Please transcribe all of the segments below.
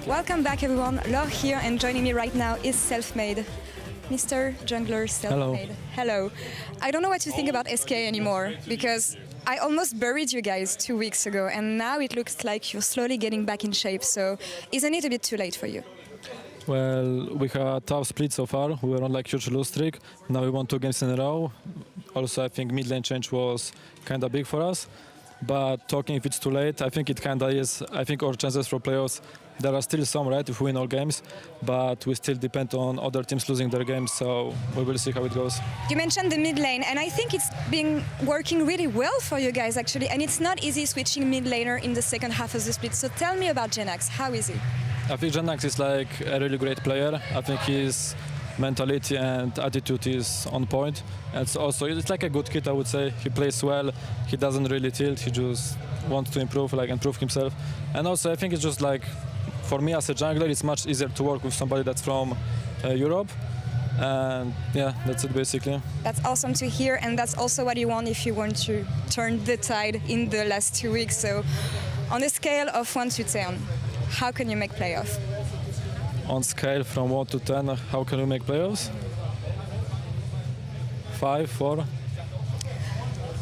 Welcome back, everyone. Laure here, and joining me right now is Selfmade. Mr. Jungler Selfmade. Hello. I don't know what to think about SK anymore, because I almost buried you guys 2 weeks ago, and now it looks like you're slowly getting back in shape, so isn't it a bit too late for you? Well, we had a tough split so far. We were on like huge lose streak. Now we won 2 games in a row. Also, I think mid lane change was kind of big for us. But talking if it's too late, I think it kind of is. I think our chances for playoffs, there are still some, right, if we win all games. But we still depend on other teams losing their games, so we will see how it goes. You mentioned the mid lane, and I think it's been working really well for you guys, actually. And it's not easy switching mid laner in the second half of the split. So tell me about Jenax. How is he? I think Jenax is like a really great player. I think his mentality and attitude is on point. And it's like a good kid, I would say. He plays well. He doesn't really tilt. He just wants to improve himself. And also, I think it's just like, for me as a jungler, it's much easier to work with somebody that's from Europe. And yeah, that's it basically. That's awesome to hear, and that's also what you want if you want to turn the tide in the last 2 weeks. So, on a scale of 1 to 10, how can you make playoff? On scale from 1 to 10, how can we make playoffs? 5, 4.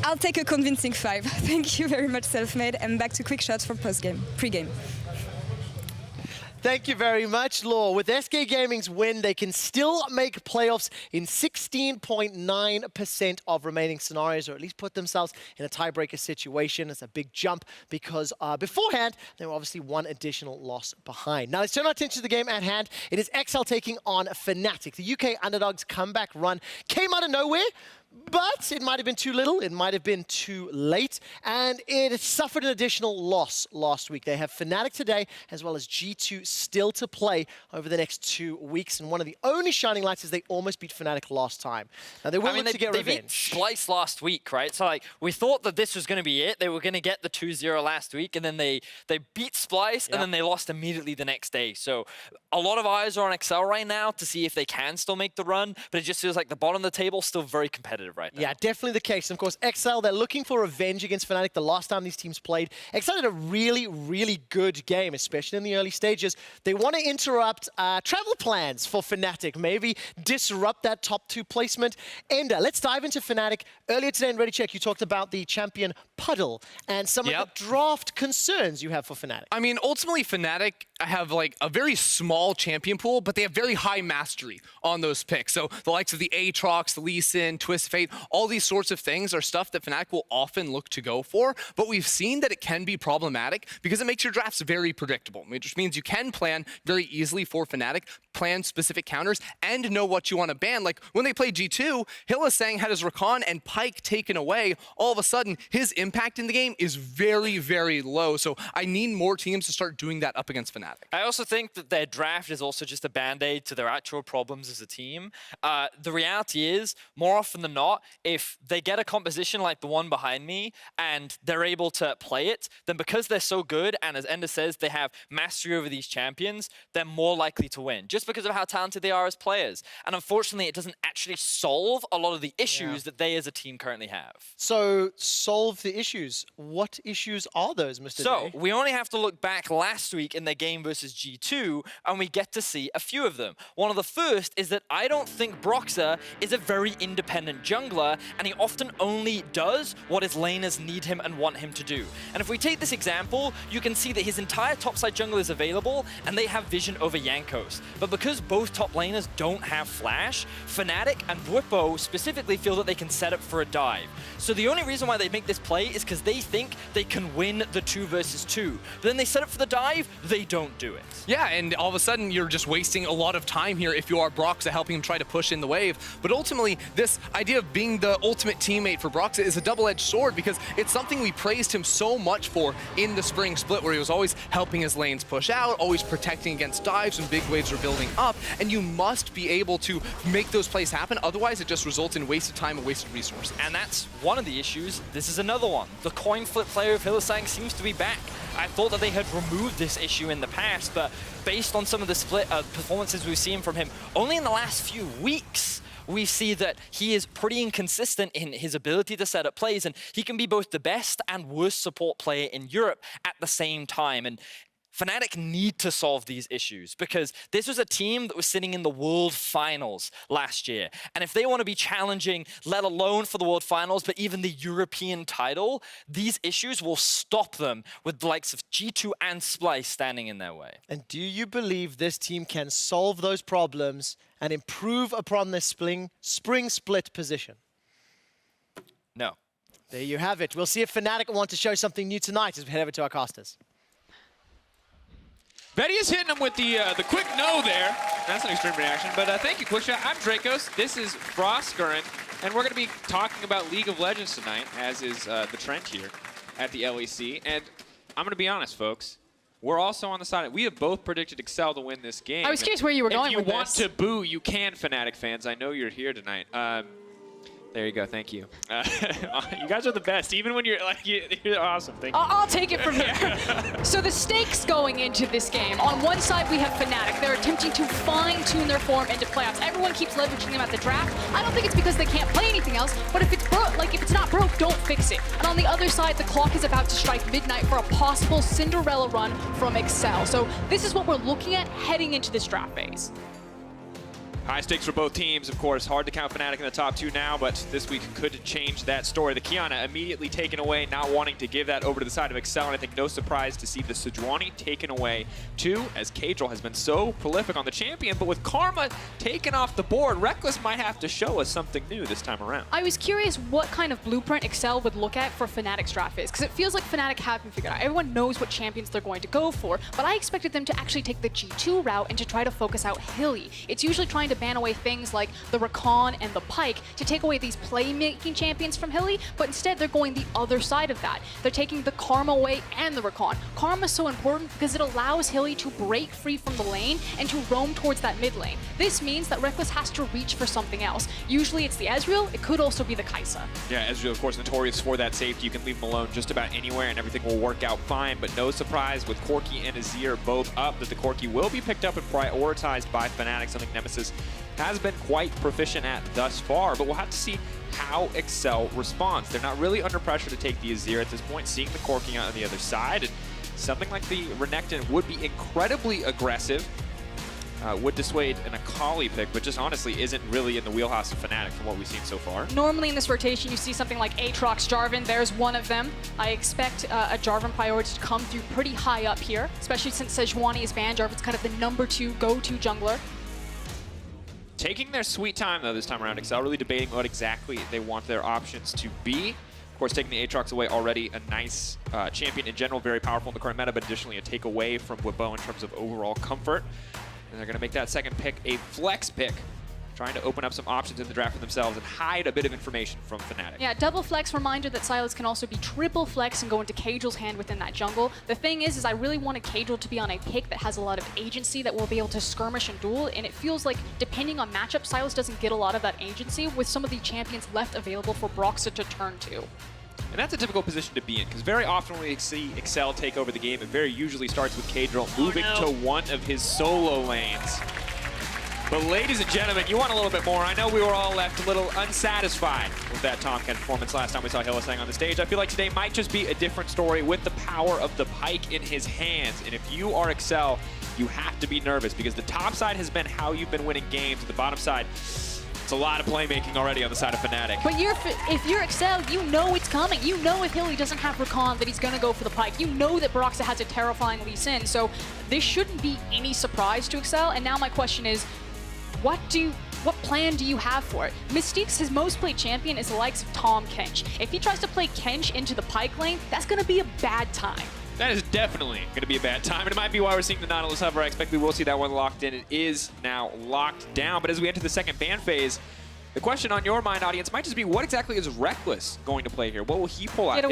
I'll take a convincing 5. Thank you very much, Selfmade, and back to quick shots for pre-game. Thank you very much, Laure. With SK Gaming's win, they can still make playoffs in 16.9% of remaining scenarios, or at least put themselves in a tiebreaker situation. It's a big jump because beforehand, they were obviously one additional loss behind. Now, let's turn our attention to the game at hand. It is XL taking on Fnatic. The UK underdogs comeback run came out of nowhere, but it might have been too little, it might have been too late, and it suffered an additional loss last week. They have Fnatic today, as well as G2 still to play over the next 2 weeks, and one of the only shining lights is they almost beat Fnatic last time. Now, they will look to get revenge. They beat Splice last week, right? So, like, we thought that this was going to be it. They were going to get the 2-0 last week, and then they beat Splice, and then they lost immediately the next day. So, a lot of eyes are on XL right now to see if they can still make the run, but it just feels like the bottom of the table still very competitive right now. Yeah, definitely the case. And of course, XL, they're looking for revenge against Fnatic the last time these teams played. XL had a really, really good game, especially in the early stages. They want to interrupt travel plans for Fnatic, maybe disrupt that top 2 placement. Ender, let's dive into Fnatic. Earlier today in Ready Check, you talked about the champion Puddle and some of the draft concerns you have for Fnatic. I mean, ultimately, Fnatic have like a very small champion pool, but they have very high mastery on those picks. So the likes of the Aatrox, the Lee Sin, Twist Fate, all these sorts of things are stuff that Fnatic will often look to go for, but we've seen that it can be problematic because it makes your drafts very predictable, which means you can plan very easily for Fnatic, plan specific counters, and know what you want to ban. Like when they played G2, Hylissang had his Rakan and Pyke taken away. All of a sudden, his impact in the game is very, very low. So I need more teams to start doing that up against Fnatic. I also think that their draft is also just a band-aid to their actual problems as a team. The reality is, more often than not, if they get a composition like the one behind me and they're able to play it, then because they're so good, and as Ender says, they have mastery over these champions, they're more likely to win, just because of how talented they are as players. And unfortunately, it doesn't actually solve a lot of the issues that they as a team currently have. So, solve the issues. What issues are those, Mr. So, Day? we only have to look back last week in their game versus G2, and we get to see a few of them. One of the first is that I don't think Broxah is a very independent jungler, and he often only does what his laners need him and want him to do. And if we take this example, you can see that his entire topside jungle is available, and they have vision over Jankos. But because both top laners don't have flash, Fnatic and Bwipo specifically feel that they can set up for a dive. So the only reason why they make this play is because they think they can win the 2 versus 2. But then they set up for the dive, they don't do it. Yeah, and all of a sudden you're just wasting a lot of time here if you are Broxah helping him try to push in the wave. But ultimately, this idea of being the ultimate teammate for Broxah is a double-edged sword because it's something we praised him so much for in the spring split, where he was always helping his lanes push out, always protecting against dives when big waves are building up, and you must be able to make those plays happen, otherwise it just results in wasted time and wasted resources. And that's one of the issues. This is another one. The coin flip player of Hylissang seems to be back. I thought that they had removed this issue in the past, but based on some of the split performances we've seen from him only in the last few weeks, we see that he is pretty inconsistent in his ability to set up plays, and he can be both the best and worst support player in Europe at the same time. And Fnatic need to solve these issues because this was a team that was sitting in the World Finals last year. And if they want to be challenging, let alone for the World Finals, but even the European title, these issues will stop them with the likes of G2 and Splice standing in their way. And do you believe this team can solve those problems and improve upon this spring split position? No. There you have it. We'll see if Fnatic want to show something new tonight as we head over to our casters. Betty is hitting him with the quick no there. That's an extreme reaction, but thank you, Quickshot. I'm Dracos. This is Frostgurren, and we're going to be talking about League of Legends tonight, as is the trend here at the LEC. And I'm going to be honest, folks. We're also on the side. We have both predicted Excel to win this game. I was curious where you were going with this. If you want to boo, you can, Fnatic fans. I know you're here tonight. There you go. Thank you. You guys are the best. Even when you're like, you're awesome. Thank you. I'll take it from here. So the stakes going into this game. On one side, we have Fnatic. They're attempting to fine-tune their form into playoffs. Everyone keeps leveraging them at the draft. I don't think it's because they can't play anything else, but if it's broke, if it's not broke, don't fix it. And on the other side, the clock is about to strike midnight for a possible Cinderella run from Excel. So this is what we're looking at heading into this draft phase. High stakes for both teams, of course. Hard to count Fnatic in the top two now, but this week could change that story. The Kiana immediately taken away, not wanting to give that over to the side of Excel, and I think no surprise to see the Sejuani taken away too, as Kadril has been so prolific on the champion, but with Karma taken off the board, Reckless might have to show us something new this time around. I was curious what kind of blueprint Excel would look at for Fnatic's draft phase, because it feels like Fnatic haven't figured out. Everyone knows what champions they're going to go for, but I expected them to actually take the G2 route and to try to focus out Hilly. It's usually trying to ban away things like the Rakan and the Pyke to take away these playmaking champions from Hilly, but instead they're going the other side of that. They're taking the Karma away and the Rakan. Karma's so important because it allows Hilly to break free from the lane and to roam towards that mid lane. This means that Reckless has to reach for something else. Usually it's the Ezreal, it could also be the Kai'Sa. Yeah, Ezreal, of course, notorious for that safety. You can leave him alone just about anywhere and everything will work out fine, but no surprise with Corki and Azir both up that the Corki will be picked up and prioritized by Fnatic, something Nemesis has been quite proficient at thus far, but we'll have to see how Excel responds. They're not really under pressure to take the Azir at this point, seeing the Corki out on the other side, and something like the Renekton would be incredibly aggressive, would dissuade an Akali pick, but just honestly isn't really in the wheelhouse of Fnatic from what we've seen so far. Normally in this rotation, you see something like Aatrox, Jarvan. There's one of them. I expect a Jarvan priority to come through pretty high up here, especially since Sejuani is banned. Jarvan's kind of the #2 go-to jungler. Taking their sweet time, though, this time around. Excel really debating what exactly they want their options to be. Of course, taking the Aatrox away already a nice champion in general, very powerful in the current meta, but additionally a takeaway from Webo in terms of overall comfort. And they're going to make that second pick a flex pick, trying to open up some options in the draft for themselves and hide a bit of information from Fnatic. Yeah, double flex, reminder that Sylas can also be triple flex and go into Kadril's hand within that jungle. The thing is I really wanted Kadril to be on a pick that has a lot of agency that will be able to skirmish and duel, and it feels like, depending on matchup, Sylas doesn't get a lot of that agency with some of the champions left available for Broxah to turn to. And that's a difficult position to be in, because very often when we see Excel take over the game, it very usually starts with Kadril moving to one of his solo lanes. But ladies and gentlemen, you want a little bit more. I know we were all left a little unsatisfied with that Tomcat performance last time we saw Hylissang on the stage. I feel like today might just be a different story with the power of the Pyke in his hands. And if you are Excel, you have to be nervous, because the top side has been how you've been winning games. The bottom side, it's a lot of playmaking already on the side of Fnatic. But if you're Excel, you know it's coming. You know if Hilly doesn't have Rakan that he's going to go for the Pyke. You know that Broxah has a terrifying Lee Sin. So this shouldn't be any surprise to Excel. And now my question is, what plan do you have for it? Mystique's his most played champion is the likes of Tahm Kench. If he tries to play Kench into the Pyke lane, that's going to be a bad time. That is definitely going to be a bad time, and it might be why we're seeing the Nautilus hover. I expect we will see that one locked in. It is now locked down, but as we enter the second ban phase, the question on your mind, audience, might just be, what exactly is Reckless going to play here? What will he pull out?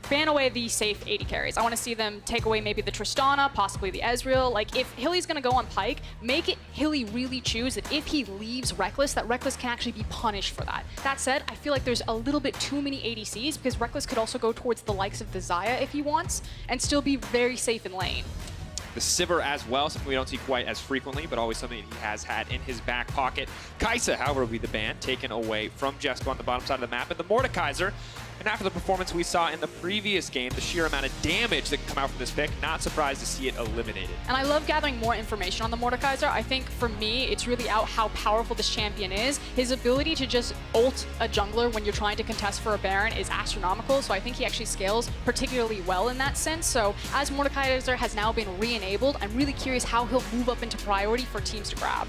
Ban away the safe AD carries. I want to see them take away maybe the Tristana, possibly the Ezreal. Like, if Hilly's going to go on Pyke, make it Hilly really choose that if he leaves Reckless, that Reckless can actually be punished for that. That said, I feel like there's a little bit too many ADCs, because Reckless could also go towards the likes of the Xayah if he wants, and still be very safe in lane. The Sivir as well, something we don't see quite as frequently, but always something he has had in his back pocket. Kai'Sa, however, will be the ban, taken away from Jesco on the bottom side of the map. And the Mordekaiser, And after the performance we saw in the previous game, the sheer amount of damage that can come out from this pick, not surprised to see it eliminated. And I love gathering more information on the Mordekaiser. I think for me, it's really out how powerful this champion is. His ability to just ult a jungler when you're trying to contest for a Baron is astronomical, so I think he actually scales particularly well in that sense. So as Mordekaiser has now been re-enabled, I'm really curious how he'll move up into priority for teams to grab.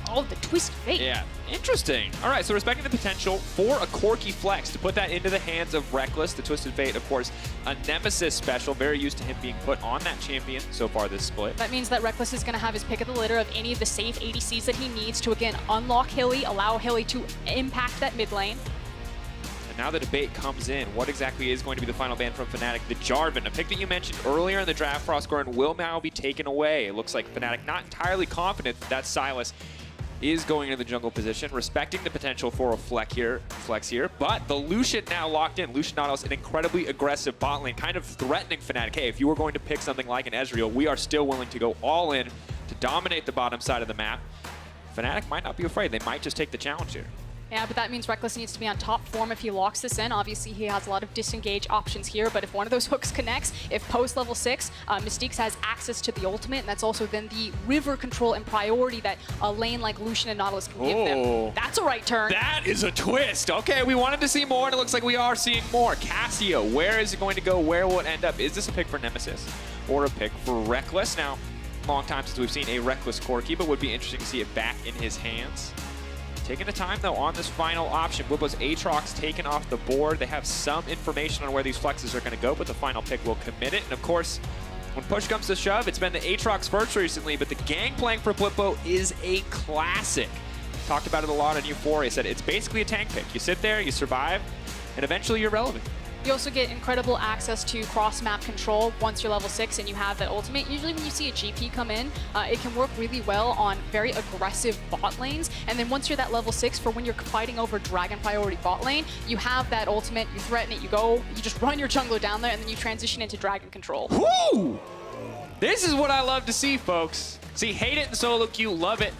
Oh, the Twisted Fate. Yeah, interesting. All right, so respecting the potential for a Corki flex to put that into the hands of Reckless, the Twisted Fate, of course, a Nemesis special, very used to him being put on that champion so far this split. That means that Reckless is going to have his pick of the litter of any of the safe ADCs that he needs to, again, unlock Hilly, allow Hilly to impact that mid lane. And now the debate comes in. What exactly is going to be the final ban from Fnatic? The Jarvan, a pick that you mentioned earlier in the draft, Frostgorn, will now be taken away. It looks like Fnatic not entirely confident that Sylas is going into the jungle position, respecting the potential for a flex here, but the Lucian now locked in. Lucian Nautilus, an incredibly aggressive bot lane, kind of threatening Fnatic. Hey, if you were going to pick something like an Ezreal, we are still willing to go all in to dominate the bottom side of the map. Fnatic might not be afraid. They might just take the challenge here. Yeah, but that means Reckless needs to be on top form if he locks this in. Obviously, he has a lot of disengage options here, but if one of those hooks connects, if post level 6, Mystiques has access to the ultimate, and that's also then the river control and priority that a lane like Lucian and Nautilus can give them. That's a right turn. That is a twist. Okay, we wanted to see more, and it looks like we are seeing more. Cassio, where is it going to go? Where will it end up? Is this a pick for Nemesis or a pick for Reckless? Now, long time since we've seen a Reckless Corki, but would be interesting to see it back in his hands. Taking the time, though, on this final option. Wibo's Aatrox taken off the board. They have some information on where these flexes are going to go, but the final pick will commit it. And, of course, when push comes to shove, it's been the Aatrox first recently, but the Gangplank for Blippo is a classic. Talked about it a lot on Euphoria. Said it's basically a tank pick. You sit there, you survive, and eventually you're relevant. You also get incredible access to cross-map control once you're level 6 and you have that ultimate. Usually when you see a GP come in, it can work really well on very aggressive bot lanes. And then once you're that level 6, for when you're fighting over Dragon priority bot lane, you have that ultimate, you threaten it, you go, you just run your jungler down there, and then you transition into Dragon control. Woo! This is what I love to see, folks. See, hate it in solo queue, love it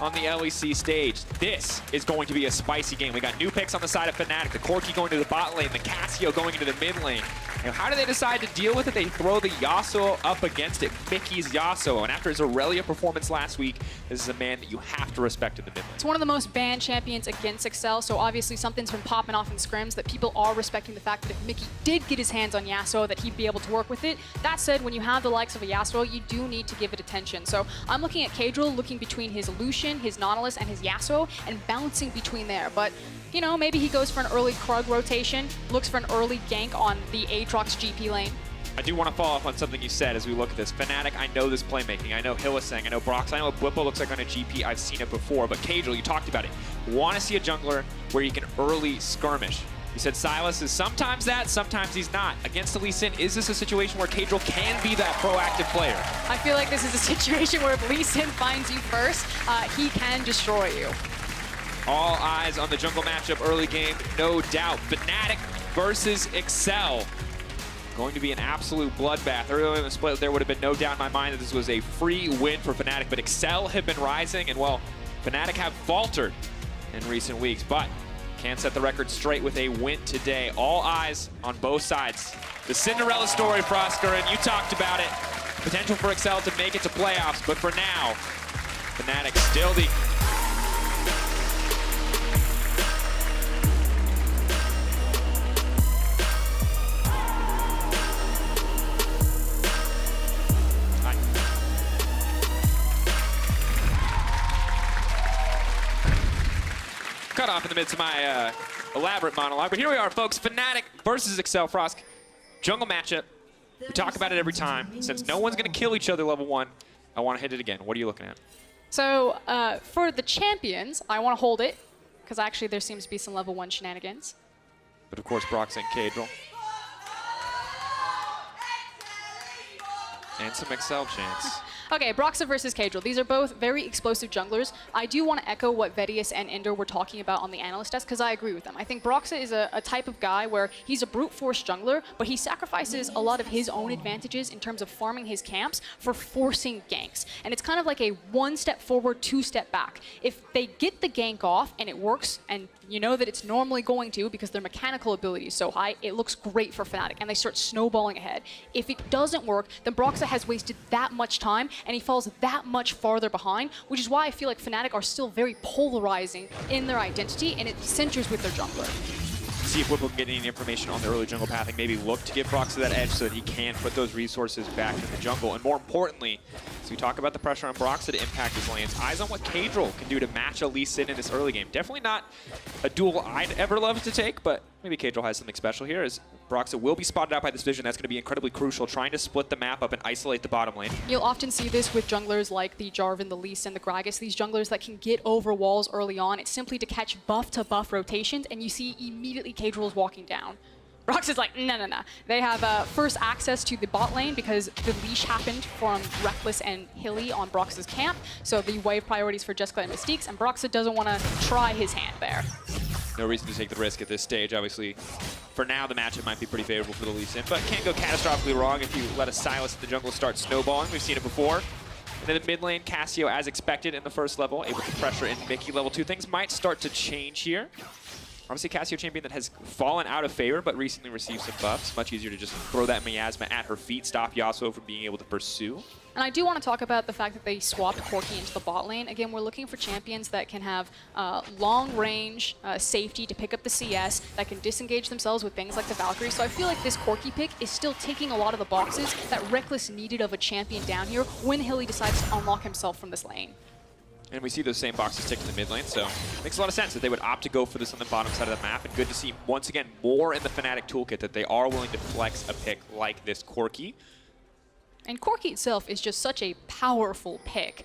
on the LEC stage. This is going to be a spicy game. We got new picks on the side of Fnatic, the Corki going to the bot lane, the Cassio going into the mid lane. And how do they decide to deal with it? They throw the Yasuo up against it, Mickey's Yasuo. And after his Aurelia performance last week, this is a man that you have to respect in the mid lane. It's one of the most banned champions against Excel, so obviously something's been popping off in scrims that people are respecting the fact that if Mickey did get his hands on Yasuo, that he'd be able to work with it. That said, when you have the likes of a Yasuo, you do need to give it attention. So I'm looking at Kadril, looking between his Lucian, his Nautilus, and his Yasuo, and bouncing between there. But, you know, maybe he goes for an early Krug rotation, looks for an early gank on the Aatrox GP lane. I do want to follow up on something you said as we look at this. Fnatic, I know this playmaking. I know Hillisang, I know Brox, I know what Blippo looks like on a GP. I've seen it before, but Kadril, you talked about it. Want to see a jungler where you can early skirmish. You said Sylas is sometimes that, sometimes he's not. Against the Lee Sin, is this a situation where Kadril can be that proactive player? I feel like this is a situation where if Lee Sin finds you first, he can destroy you. All eyes on the jungle matchup early game, no doubt. Fnatic versus Excel. Going to be an absolute bloodbath. Earlier in the split, there would have been no doubt in my mind that this was a free win for Fnatic, but Excel have been rising, and well, Fnatic have faltered in recent weeks, but can set the record straight with a win today. All eyes on both sides. The Cinderella story, Frosker, and you talked about it. Potential for Excel to make it to playoffs, but for now, Fnatic still the... Cut off in the midst of my elaborate monologue, but here we are, folks. Fnatic versus Excel. Frosk, jungle matchup. We talk about it every time. Since no one's going to kill each other level 1, I want to hit it again. What are you looking at? So for the champions, I want to hold it, because actually there seems to be some level 1 shenanigans. But of course, Brox and Kadril. And some Excel chance. Okay, Broxah versus Kadril. These are both very explosive junglers. I do want to echo what Vedius and Ender were talking about on the analyst desk, because I agree with them. I think Broxah is a type of guy where he's a brute force jungler, but he sacrifices a lot of his own advantages in terms of farming his camps for forcing ganks. And it's kind of like a 1 step forward, 2 step back. If they get the gank off and it works, and you know that it's normally going to because their mechanical ability is so high, it looks great for Fnatic, and they start snowballing ahead. If it doesn't work, then Broxah has wasted that much time, and he falls that much farther behind, which is why I feel like Fnatic are still very polarizing in their identity, and it centers with their jungler. See if Whipple can get any information on the early jungle pathing, maybe look to give Broxah that edge so that he can put those resources back in the jungle. And more importantly, as we talk about the pressure on Broxah to impact his lanes, eyes on what Kadril can do to match a Lee Sin in this early game. Definitely not a duel I'd ever love to take, but maybe Kadril has something special here, as Broxah will be spotted out by this vision. That's going to be incredibly crucial, trying to split the map up and isolate the bottom lane. You'll often see this with junglers like the Jarvan, the Lee Sin, the Gragas, these junglers that can get over walls early on. It's simply to catch buff-to-buff rotations, and you see immediately Kadril is walking down. Broxah's like, no. They have first access to the bot lane because the leash happened from Reckless and Hilly on Broxah's camp, so the wave priorities for Jessica and Mystiques, and Broxah doesn't want to try his hand there. No reason to take the risk at this stage. Obviously, for now, the matchup might be pretty favorable for the Lee Sin, but can go catastrophically wrong if you let a Sylas in the jungle start snowballing. We've seen it before. And then the mid lane, Cassio, as expected in the first level, able to pressure in Mickey level 2. Things might start to change here. Obviously, Cassio champion that has fallen out of favor, but recently received some buffs. Much easier to just throw that miasma at her feet, stop Yasuo from being able to pursue. And I do want to talk about the fact that they swapped Corki into the bot lane. Again, we're looking for champions that can have long range safety to pick up the CS, that can disengage themselves with things like the Valkyrie. So I feel like this Corki pick is still taking a lot of the boxes that Reckless needed of a champion down here when Hilly decides to unlock himself from this lane. And we see those same boxes ticked in the mid lane, so it makes a lot of sense that they would opt to go for this on the bottom side of the map. And good to see, once again, more in the Fnatic toolkit that they are willing to flex a pick like this Corki. And Corki itself is just such a powerful pick.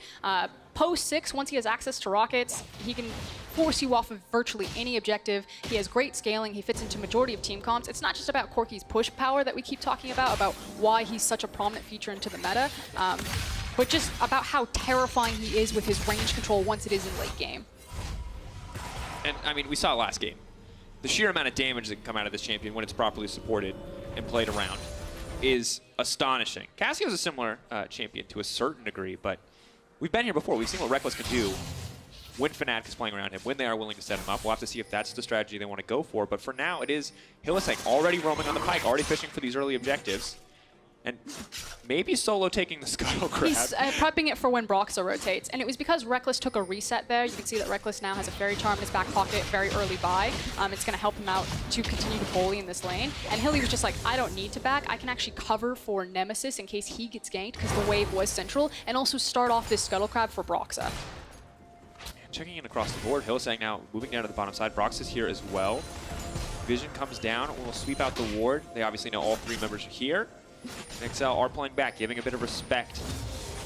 Post 6, once he has access to rockets, he can force you off of virtually any objective. He has great scaling. He fits into majority of team comps. It's not just about Corki's push power that we keep talking about why he's such a prominent feature into the meta, but just about how terrifying he is with his range control once it is in late game. And, I mean, we saw it last game. The sheer amount of damage that can come out of this champion when it's properly supported and played around is astonishing. Cassio's a similar champion to a certain degree, but we've been here before. We've seen what Reckless can do when Fnatic is playing around him, when they are willing to set him up. We'll have to see if that's the strategy they want to go for. But for now, it is Hylissang already roaming on the pike, already fishing for these early objectives. And maybe solo taking the scuttle crab. He's prepping it for when Broxah rotates. And it was because Reckless took a reset there. You can see that Reckless now has a Fairy Charm in his back pocket, very early buy. It's going to help him out to continue to bully in this lane. And Hilly was just like, I don't need to back. I can actually cover for Nemesis in case he gets ganked because the wave was central, and also start off this scuttle crab for Broxah. Checking in across the board, Hylissang now moving down to the bottom side. Brox is here as well. Vision comes down, will sweep out the ward. They obviously know all 3 members are here. XL are playing back, giving a bit of respect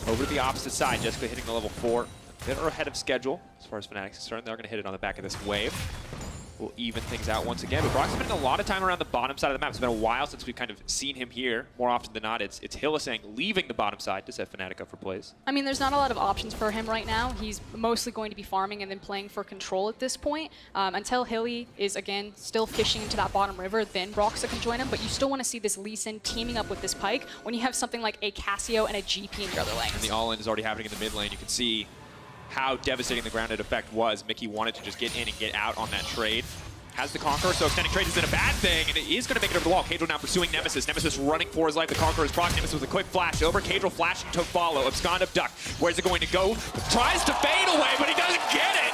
over to the opposite side. Jessica hitting the level 4. A bit ahead of schedule as far as Fnatic's concerned. They're going to hit it on the back of this wave. Will even things out once again. But Brock's spending a lot of time around the bottom side of the map. It's been a while since we've kind of seen him here. More often than not, it's Hylissang leaving the bottom side to set Fnatic up for plays. I mean, there's not a lot of options for him right now. He's mostly going to be farming and then playing for control at this point. Until Hilly is, again, still fishing into that bottom river, then Broxah can join him. But you still want to see this Lee Sin teaming up with this Pyke when you have something like a Cassio and a GP in the other lanes. And the all-in is already happening in the mid lane. You can see how devastating the grounded effect was. Mickey wanted to just get in and get out on that trade. Has the Conqueror, so extending trades isn't a bad thing, and it is going to make it over the wall. Kadril now pursuing Nemesis. Nemesis running for his life. The Conqueror is proc. Nemesis with a quick flash over. Kadril flashing to follow. Abscond of Duck. Where's it going to go? Tries to fade away, but he doesn't get it.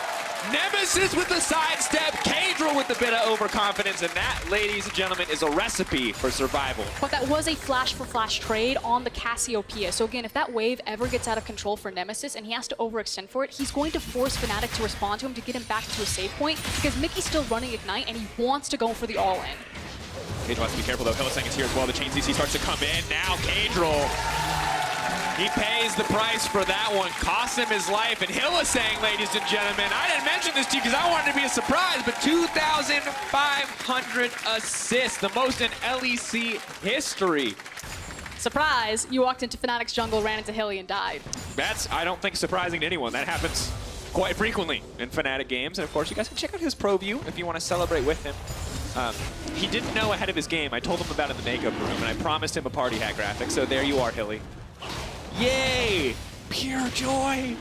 Nemesis with the sidestep. Kadril with a bit of overconfidence, and that, ladies and gentlemen, is a recipe for survival. But that was a flash-for-flash trade on the Cassiopeia. So again, if that wave ever gets out of control for Nemesis and he has to overextend for it, he's going to force Fnatic to respond to him to get him back to a save point because Mickey's still running Ignite and he wants to go for the all-in. Kadril has to be careful, though. Hylissang is here as well. The chain CC starts to come in. Now Kadril, he pays the price for that one. Costs him his life. And Hylissang, ladies and gentlemen, I didn't mention this to you because I wanted to be a surprise, but 2,500 assists, the most in LEC history. Surprise! You walked into Fnatic's jungle, ran into Hilly, and died. That's, I don't think, surprising to anyone. That happens quite frequently in Fnatic games. And of course, you guys can check out his pro view if you want to celebrate with him. He didn't know ahead of his game. I told him about it in the makeup room, and I promised him a party hat graphic. So there you are, Hilly. Yay! Pure joy!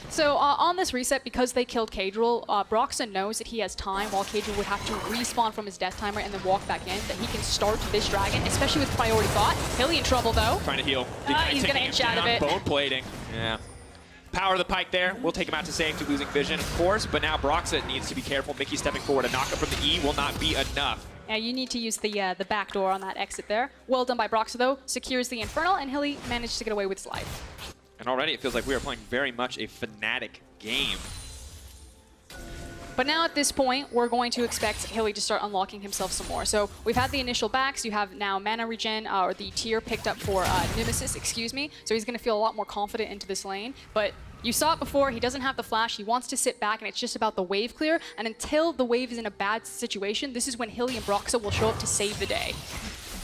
So on this reset, because they killed Cadril, Broxah knows that he has time while Cadril would have to respawn from his death timer and then walk back in, that he can start this dragon, especially with priority bot. Hilly in trouble though. Trying to heal. He's gonna inch out of it. Bone plating. Yeah. Power of the pike there. We'll take him out to safety, losing vision, of course, but now Broxah needs to be careful. Mickey stepping forward. A knockup from the E will not be enough. Yeah, you need to use the back door on that exit there. Well done by Broxah though. Secures the Infernal, and Hilly managed to get away with his life. And already it feels like we are playing very much a Fnatic game. But now at this point, we're going to expect Hilly to start unlocking himself some more. So we've had the initial backs. You have now mana regen, or the tier picked up for Nemesis, excuse me. So he's going to feel a lot more confident into this lane. But you saw it before, he doesn't have the flash. He wants to sit back, and it's just about the wave clear. And until the wave is in a bad situation, this is when Hilly and Broxah will show up to save the day.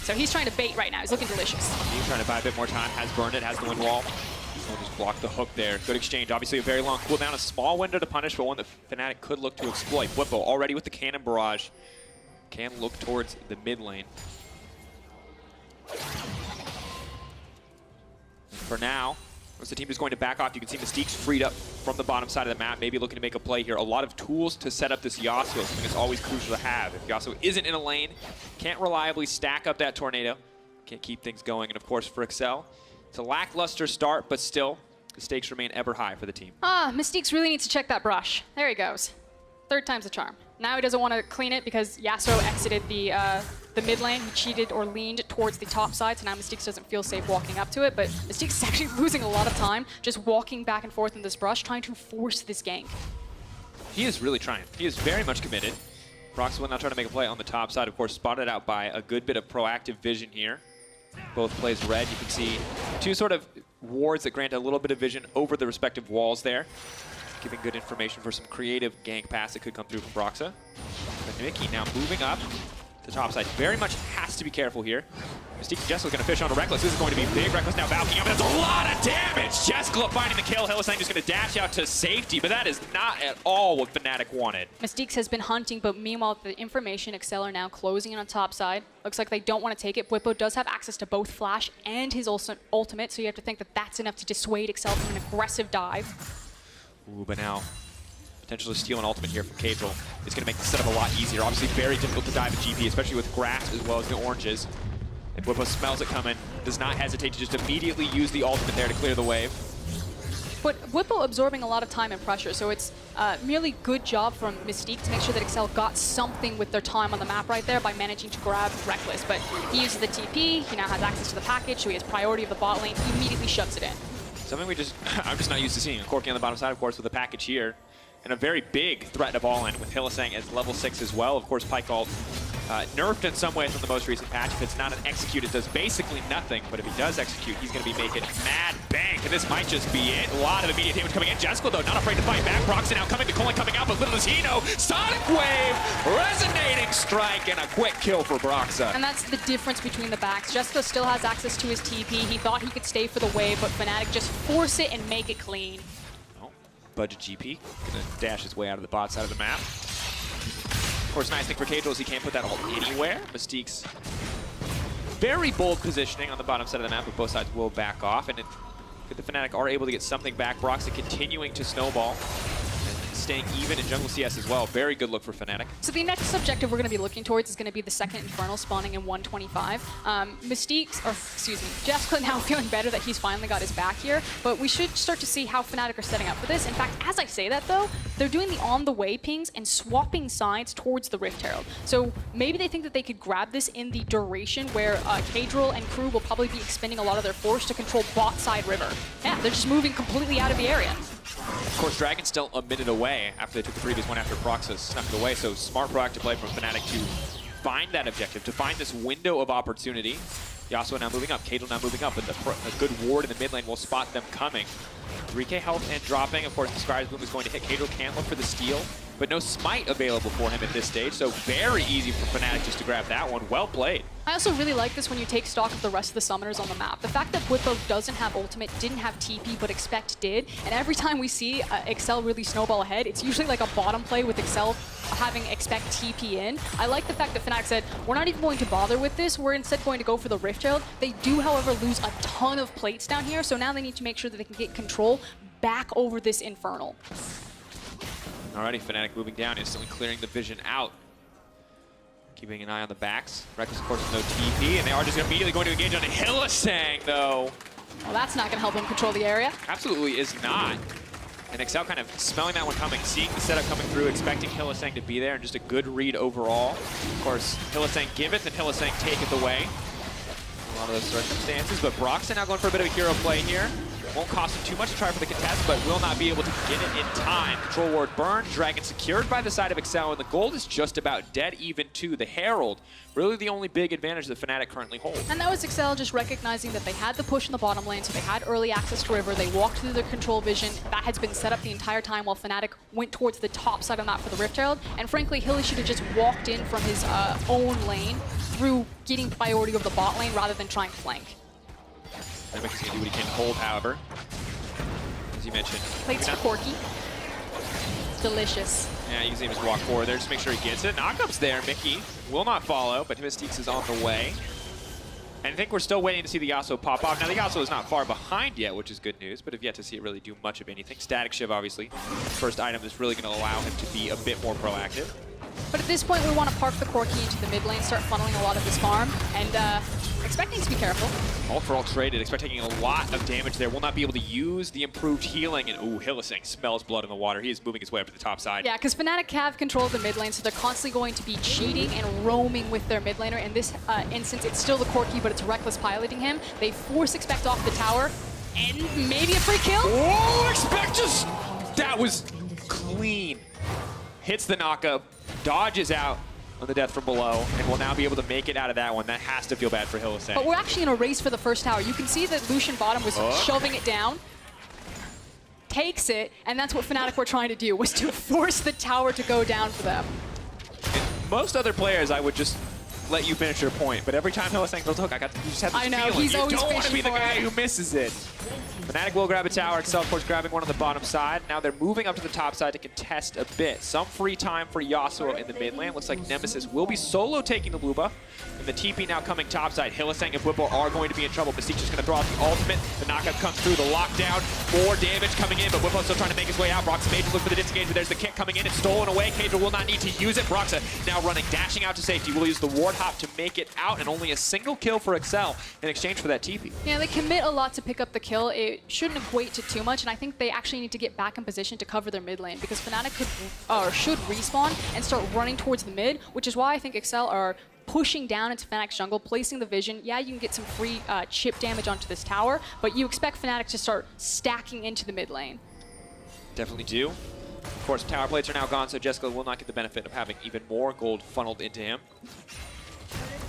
So he's trying to bait right now. He's looking delicious. He's trying to buy a bit more time. Has burned it, has the wind wall. We'll just block the hook there. Good exchange. Obviously a very long cooldown, a small window to punish, but one that Fnatic could look to exploit. Whippo already with the cannon barrage. Can look towards the mid lane. For now, once the team is going to back off, you can see Mystique's freed up from the bottom side of the map, maybe looking to make a play here. A lot of tools to set up this Yasuo, something that's always crucial to have. If Yasuo isn't in a lane, can't reliably stack up that tornado, can't keep things going. And of course for Excel, it's a lackluster start, but still, the stakes remain ever high for the team. Mystique's really needs to check that brush. There he goes. Third time's the charm. Now he doesn't want to clean it because Yasuo exited the mid lane. He cheated or leaned towards the top side, so now Mystique doesn't feel safe walking up to it, but Mystique's actually losing a lot of time just walking back and forth in this brush, trying to force this gank. He is really trying. He is very much committed. Broxah will now try to make a play on the top side, of course, spotted out by a good bit of proactive vision here. Both plays red. You can see two sort of wards that grant a little bit of vision over the respective walls there, giving good information for some creative gank pass that could come through from Broxah. But Mickey now moving up the top side. Very much has to be careful here. Mystique and Jessica's going to fish on a Reckless. This is going to be big. Reckless now backing up. That's a lot of damage. Jessica finding the kill. Hylissang just going to dash out to safety, but that is not at all what Fnatic wanted. Mystique's has been hunting, but meanwhile, the information, Excel are now closing in on top side. Looks like they don't want to take it. Whippo does have access to both Flash and his ultimate, so you have to think that that's enough to dissuade Excel from an aggressive dive. Ooh, but now potential to steal an ultimate here from Cadril is going to make the setup a lot easier. Obviously very difficult to dive at GP, especially with grass as well as the oranges. If Whippo smells it coming, does not hesitate to just immediately use the ultimate there to clear the wave. But Whippo absorbing a lot of time and pressure, so it's merely good job from Mystique to make sure that Excel got something with their time on the map right there by managing to grab Reckless. But he uses the TP, he now has access to the package, so he has priority of the bot lane, he immediately shoves it in. Something I'm just not used to seeing. Corki on the bottom side, of course, with a package here. And a very big threat of all-in with Hylissang as level 6 as well. Of course, Pike ult nerfed in some ways from the most recent patch. If it's not an execute, it does basically nothing. But if he does execute, he's going to be making mad bank. And this might just be it. A lot of immediate damage coming in. Jessica, though, not afraid to fight back. Broxah now coming. The Colin coming out, but little does he know. Sonic Wave, resonating strike, and a quick kill for Broxah. And that's the difference between the backs. Jessica still has access to his TP. He thought he could stay for the wave, but Fnatic just force it and make it clean. Budget GP, gonna dash his way out of the bot side of the map. Of course, nice thing for Cadril is he can't put that ult anywhere. Mystique's very bold positioning on the bottom side of the map, but both sides will back off. And if the Fnatic are able to get something back, Broxah continuing to snowball and staying even in jungle CS as well. Very good look for Fnatic. So the next objective we're going to be looking towards is going to be the second Infernal spawning in 125. Jessica now feeling better that he's finally got his back here, but we should start to see how Fnatic are setting up for this. In fact, as I say that though, they're doing the on-the-way pings and swapping sides towards the Rift Herald. So maybe they think that they could grab this in the duration where Cadril and crew will probably be expending a lot of their force to control bot side river. Yeah, they're just moving completely out of the area. Of course, Dragon's still a minute away after they took the previous one after Broxah snuck it away, so smart proactive play from Fnatic to find that objective, to find this window of opportunity. Yasuo now moving up, Cadril now moving up, but a good ward in the mid lane will spot them coming. 3k health and dropping. Of course, the Scribe's Boom is going to hit. Cadril can look for the steal. but no smite available for him at this stage, so very easy for Fnatic just to grab that one. Well played. I also really like this when you take stock of the rest of the summoners on the map. The fact that Whippo doesn't have ultimate, didn't have TP, but Expect did, and every time we see Excel really snowball ahead, it's usually like a bottom play with Excel having Expect TP in. I like the fact that Fnatic said, we're not even going to bother with this, we're instead going to go for the Rift Herald. They do, however, lose a ton of plates down here, so now they need to make sure that they can get control back over this Infernal. Alrighty, Fnatic moving down, instantly clearing the vision out. Keeping an eye on the backs. Reckless, of course, with no TP, and they are just immediately going to engage on Hylissang, though. Well, that's not going to help him control the area. Absolutely is not. And Excel kind of smelling that one coming, seeing the setup coming through, expecting Hylissang to be there, and just a good read overall. Of course, Hylissang giveth, and Hylissang taketh away. A lot of those circumstances, but Broxton now going for a bit of a hero play here. Won't cost him too much to try for the contest, but will not be able to get it in time. Control ward burned, Dragon secured by the side of Excel, and the gold is just about dead even to the Herald. Really the only big advantage that Fnatic currently hold. And that was Excel just recognizing that they had the push in the bottom lane, so they had early access to River. They walked through their control vision. That has been set up the entire time while Fnatic went towards the top side of the map for the Rift Herald. And frankly, Hilly should have just walked in from his own lane through getting priority over the bot lane rather than trying to flank. Nemec is going to do what he can hold, however. As you mentioned. Plates for Corki. Delicious. Yeah, you can see him just walk forward there, just make sure he gets it. Knockup's there, Mickey will not follow, but Mystiques is on the way. And I think we're still waiting to see the Yasuo pop off. Now the Yasuo is not far behind yet, which is good news, but have yet to see it really do much of anything. Static Shiv, obviously, first item is really going to allow him to be a bit more proactive. But at this point, we want to park the Corki into the mid lane, start funneling a lot of his farm, and expecting to be careful. All for all traded, expect taking a lot of damage there. Will not be able to use the improved healing, and ooh, Hylissang smells blood in the water. He is moving his way up to the top side. Yeah, because Fnatic have control of the mid lane, so they're constantly going to be cheating and roaming with their mid laner. In this instance, it's still the Corki, but it's Reckless piloting him. They force Expect off the tower, and maybe a free kill? Oh, Expect just... That was clean. Hits the knockup, dodges out on the death from below, and will now be able to make it out of that one. That has to feel bad for Hylissang. But we're actually in a race for the first tower. You can see that Lucian bottom was shoving it down, takes it, and that's what Fnatic were trying to do, was to force the tower to go down for them. And most other players, I would just let you finish your point, but every time Hylissang goes, look, you just have this feeling. He's you always don't want to be the fishing for guy it. who misses it. Fnatic will grab a tower. Excel, of course, grabbing one on the bottom side. Now they're moving up to the top side to contest a bit. Some free time for Yasuo in the mid lane. Looks like Nemesis will be solo taking the Luba. And the TP now coming top side. Hylissang and Whippo are going to be in trouble. Mystique's just going to throw out the ultimate. The knockup comes through. The lockdown. More damage coming in, but Whippo still trying to make his way out. Broxah Major look for the disengage, but there's the kick coming in. It's stolen away. Kadra will not need to use it. Broxah now running, dashing out to safety. Will use the ward hop to make it out, and only a single kill for Excel in exchange for that TP. Yeah, they commit a lot to pick up the kill. It shouldn't equate to too much, and I think they actually need to get back in position to cover their mid lane, because Fnatic could or should respawn and start running towards the mid, which is why I think Excel are pushing down into Fnatic's jungle, placing the vision. Yeah, you can get some free chip damage onto this tower, but you expect Fnatic to start stacking into the mid lane. Definitely do. Of course, tower plates are now gone, so Jessica will not get the benefit of having even more gold funneled into him.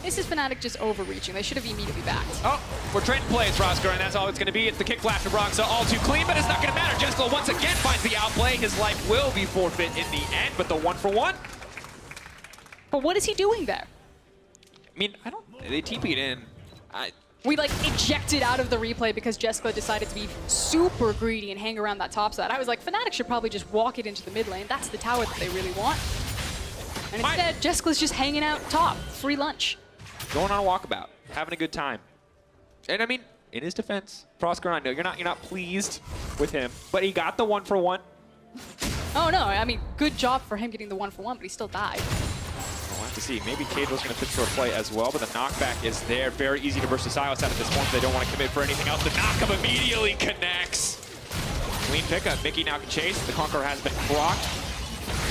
This is Fnatic just overreaching. They should have immediately backed. Oh, we're trading plays, Rosker, and that's all it's going to be. It's the kick flash from Broxah, all too clean, but it's not going to matter. Jessica once again finds the outplay. His life will be forfeit in the end, but the 1-for-1. But what is he doing there? I mean, they TP'd in. We like ejected out of the replay because Jessica decided to be super greedy and hang around that top side. I was like, Fnatic should probably just walk it into the mid lane. That's the tower that they really want. And instead, Jessica's just hanging out top. Free lunch. Going on a walkabout, having a good time. And I mean, in his defense, Prosker, I know you're not pleased with him, but he got the 1-for-1. Oh no, I mean, good job for him getting the 1-for-1, but he still died. We'll have to see. Maybe Cadra's going to fit for a play as well, but the knockback is there. Very easy to burst the Silas out at this point. They don't want to commit for anything else. The knockup immediately connects. Clean pickup. Mickey now can chase. The Conqueror has been blocked.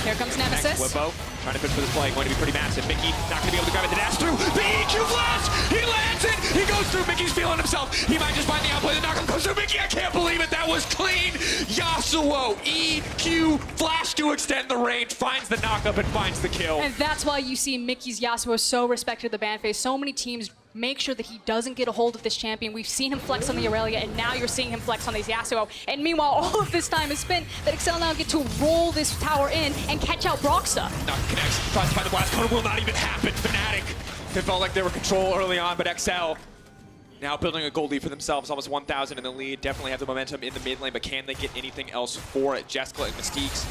Here comes Nemesis. Whippo trying to pitch for this play, going to be pretty massive. Mickey not going to be able to grab it. The dash through. The EQ flash! He lands it! He goes through. Mickey's feeling himself. He might just find the outplay. The knockup comes through. Mickey, I can't believe it. That was clean. Yasuo, EQ flash to extend the range, finds the knockup and finds the kill. And that's why you see Mickey's Yasuo so respected at the ban phase. So many teams make sure that he doesn't get a hold of this champion. We've seen him flex on the Aurelia, and now you're seeing him flex on these Yasuo. And meanwhile, all of this time is spent that Excel now get to roll this tower in and catch out Broxa. Not connects, tries to find the blast cone, will not even happen. Fnatic, it felt like they were control early on, but XL now building a gold lead for themselves, almost 1,000 in the lead. Definitely have the momentum in the mid lane, but can they get anything else for it? Jessica and Mystique's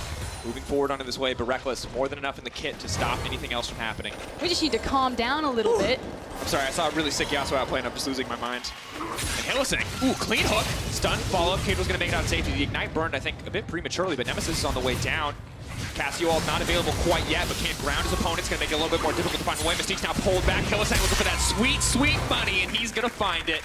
moving forward onto this wave, but Reckless, more than enough in the kit to stop anything else from happening. We just need to calm down a little bit. I'm sorry, I saw a really sick Yasuo outplay and I'm just losing my mind. And Hylissang, ooh, clean hook, stun, follow-up. Cato's gonna make it out safety. The Ignite burned, I think, a bit prematurely, but Nemesis is on the way down. Cassio not available quite yet, but can't ground his opponent's gonna make it a little bit more difficult to find a way. Mystique's now pulled back. Hylissang looking for that sweet, sweet money, and he's gonna find it.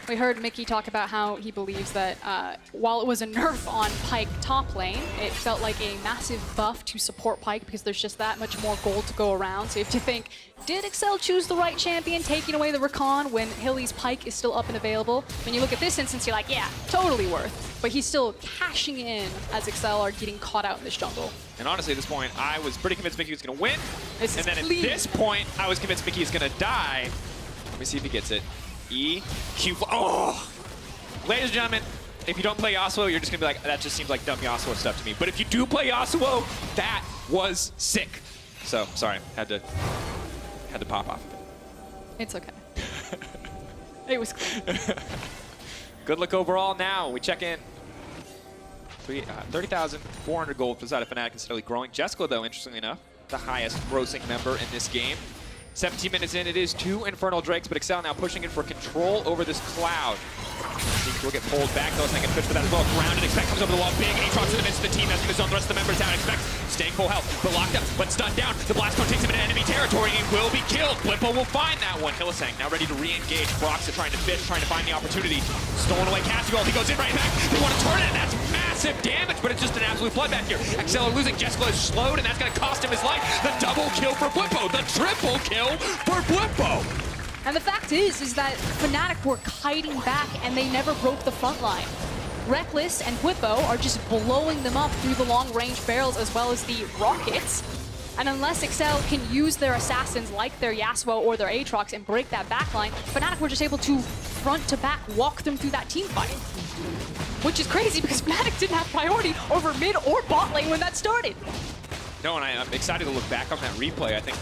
We heard Mickey talk about how he believes that while it was a nerf on Pyke top lane, it felt like a massive buff to support Pyke because there's just that much more gold to go around. So you have to think, did Excel choose the right champion, taking away the Rakan when Hilly's Pyke is still up and available? When you look at this instance, you're like, yeah, totally worth. But he's still cashing in as Excel are getting caught out in this jungle. And honestly, at this point, I was pretty convinced Mickey was going to win. And then at clean. this point, I was convinced Mickey is going to die. Let me see if he gets it. E, Q, oh! Ladies and gentlemen, if you don't play Yasuo, you're just going to be like, that just seems like dumb Yasuo stuff to me. But if you do play Yasuo, that was sick. So, sorry, had to pop off. It's okay. It was clean. Good luck overall now. We check in. 30,400 gold for the side of Fnatic and steadily growing. Jessica, though, interestingly enough, the highest grossing member in this game. 17 minutes in, it is 2 Infernal Drakes, but Excel now pushing in for control over this cloud. Will get pulled back, though, second fish for that as well. Grounded, Expect comes over the wall. Big Aatrox in the midst of the team. That's going to zone the rest of the members out. Expect staying full health, but locked up, but stunned down. The blast cone takes him into enemy territory. He will be killed. Blippo will find that one. Hylissang now ready to re-engage. Broxa trying to fish, trying to find the opportunity. Stolen away Cassio. He goes in right back. They want to turn it, and that's massive damage, but it's just an absolute bloodbath here. Excel are losing. Jessica is slowed, and that's going to cost him his life. The double kill for Blippo. The triple kill for Blippo. And the fact is that Fnatic were kiting back and they never broke the front line. Reckless and Whippo are just blowing them up through the long-range barrels as well as the rockets. And unless Excel can use their assassins like their Yasuo or their Aatrox and break that backline, Fnatic were just able to front to back walk them through that team fight. Which is crazy because Fnatic didn't have priority over mid or bot lane when that started. No, and I'm excited to look back on that replay. I think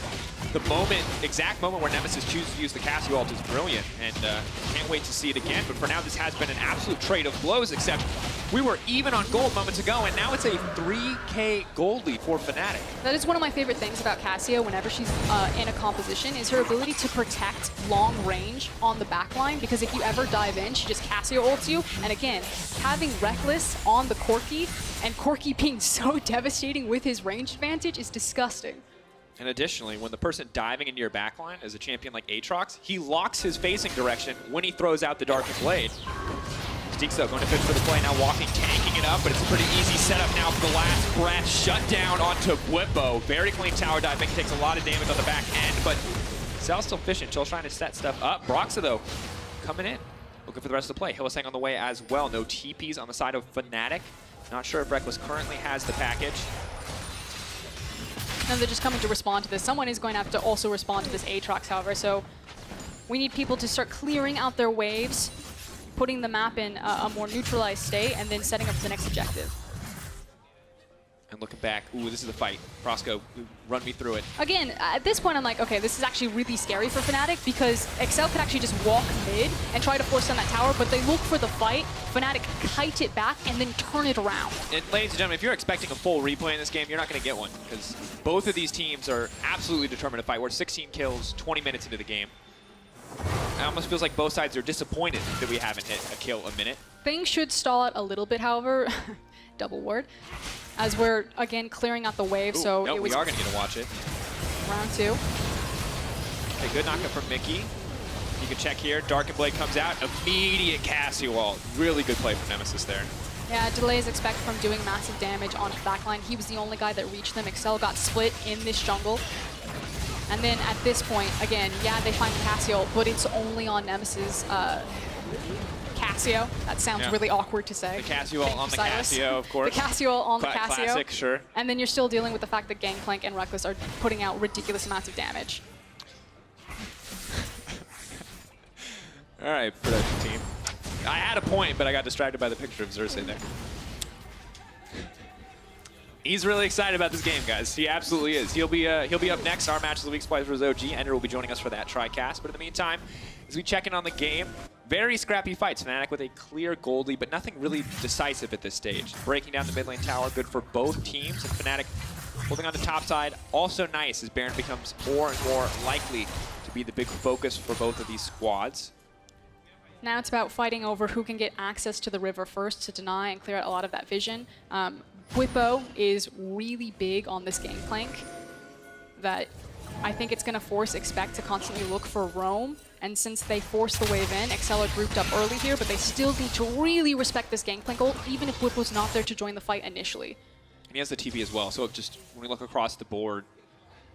the exact moment where Nemesis chooses to use the Cassio ult is brilliant, and can't wait to see it again. But for now, this has been an absolute trade of blows, except we were even on gold moments ago, and now it's a 3K gold lead for Fnatic. That is one of my favorite things about Cassio whenever she's in a composition, is her ability to protect long range on the backline, because if you ever dive in, she just Cassio ults you. And again, having Reckless on the Corki, and Corki being so devastating with his range advantage is disgusting. And additionally, when the person diving into your backline is a champion like Aatrox, he locks his facing direction when he throws out the Darkest Blade. Mystique's though going to pitch for the play, now walking, tanking it up, but it's a pretty easy setup now for the last breath. Shut down onto Blippo. Very clean tower dive. Mickey takes a lot of damage on the back end, but Cell's still fishing. Chill's trying to set stuff up. Broxa, though, coming in, looking for the rest of the play. Hylissang on the way as well. No TPs on the side of Fnatic. Not sure if Reckless currently has the package. No, they're just coming to respond to this. Someone is going to have to also respond to this Aatrox, however, so we need people to start clearing out their waves, putting the map in a more neutralized state, and then setting up the next objective. And looking back, ooh, this is a fight. Frosco, run me through it. Again, at this point, I'm like, okay, this is actually really scary for Fnatic because Excel could actually just walk mid and try to force down that tower, but they look for the fight. Fnatic kite it back and then turn it around. And ladies and gentlemen, if you're expecting a full replay in this game, you're not going to get one, because both of these teams are absolutely determined to fight. We're 16 kills, 20 minutes into the game. It almost feels like both sides are disappointed that we haven't hit a kill a minute. Things should stall out a little bit, however, double word, as we're, again, clearing out the wave. Ooh, so no, it was we are going to get to watch it. round 2. A good knockup from Mickey. You can check here. Dark and Blade comes out. Immediate Cassio ult. Really good play from Nemesis there. Yeah, delays Expect from doing massive damage on his backline. He was the only guy that reached them. Excel got split in this jungle. And then at this point, again, yeah, they find Cassio, but it's only on Nemesis. Cassio. That sounds really awkward to say. The Cassio on the Cassio, of course. The Cassio on the Cassio. Classic, sure. And then you're still dealing with the fact that Gangplank and Reckless are putting out ridiculous amounts of damage. All right, production team. I had a point, but I got distracted by the picture of Xerxes there. He's really excited about this game, guys. He absolutely is. He'll be up next. Our match of the week, Splice vs. OG. Ender will be joining us for that TriCast. But in the meantime, as we check in on the game, very scrappy fights. Fnatic with a clear gold lead, but nothing really decisive at this stage. Breaking down the mid lane tower, good for both teams. And Fnatic holding on the top side, also nice as Baron becomes more and more likely to be the big focus for both of these squads. Now it's about fighting over who can get access to the river first to deny and clear out a lot of that vision. Bwipo is really big on this gangplank that I think it's going to force Expect to constantly look for roam. And since they forced the wave in, Excel are grouped up early here, but they still need to really respect this gangplank ult, even if Bwipo's not there to join the fight initially. And he has the TP as well, so just when we look across the board,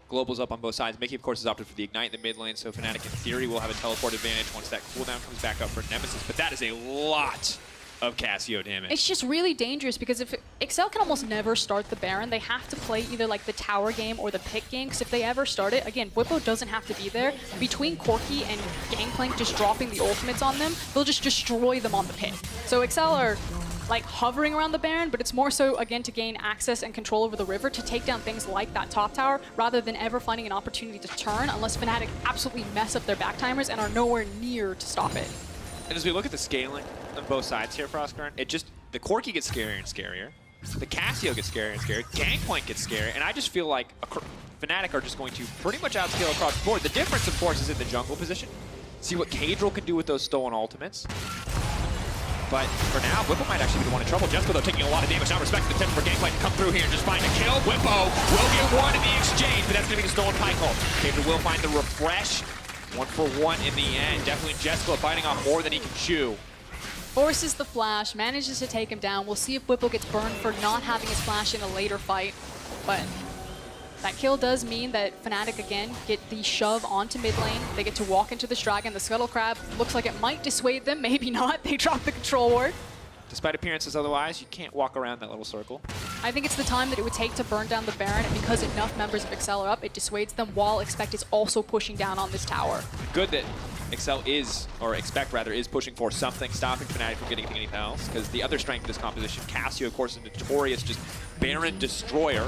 Global's up on both sides. Mickey, of course, has opted for the Ignite in the mid lane, so Fnatic, in theory, will have a teleport advantage once that cooldown comes back up for Nemesis. But that is a lot of Cassio damage. It's just really dangerous because if Excel can almost never start the Baron, they have to play either like the tower game or the pick game, because if they ever start it, again, Bwipo doesn't have to be there. Between Corki and Gangplank just dropping the ultimates on them, they'll just destroy them on the pick. So Excel are like hovering around the Baron, but it's more so, again, to gain access and control over the river to take down things like that top tower, rather than ever finding an opportunity to turn, unless Fnatic absolutely mess up their back timers and are nowhere near to stop it. And as we look at the scaling on both sides here for us, the Corki gets scarier and scarier. The Cassio gets scarier and scarier. Gangplank gets scarier. And I just feel like Fnatic are just going to pretty much outscale across the board. The difference, of course, is in the jungle position. See what Kadril can do with those stolen ultimates. But for now, Bwipo might actually be the one in trouble. Jesco, though, taking a lot of damage, not respecting the attempt for Gangplank to come through here and just find a kill. Bwipo will get one in the exchange, but that's going to be the stolen pike ult. Kadril will find the refresh. 1 for 1 in the end. Definitely Jesco fighting off more than he can chew. Forces the flash, manages to take him down. We'll see if Bwipo gets burned for not having his flash in a later fight. But that kill does mean that Fnatic, again, get the shove onto mid lane. They get to walk into this dragon. The Scuttle Crab looks like it might dissuade them. Maybe not. They drop the control ward. Despite appearances otherwise, you can't walk around that little circle. I think it's the time that it would take to burn down the Baron, and because enough members of Excel are up, it dissuades them while Expect is also pushing down on this tower. Good that Expect is pushing for something, stopping Fnatic from getting anything else, because the other strength of this composition, Cassio, of course, is notorious, just Baron Destroyer.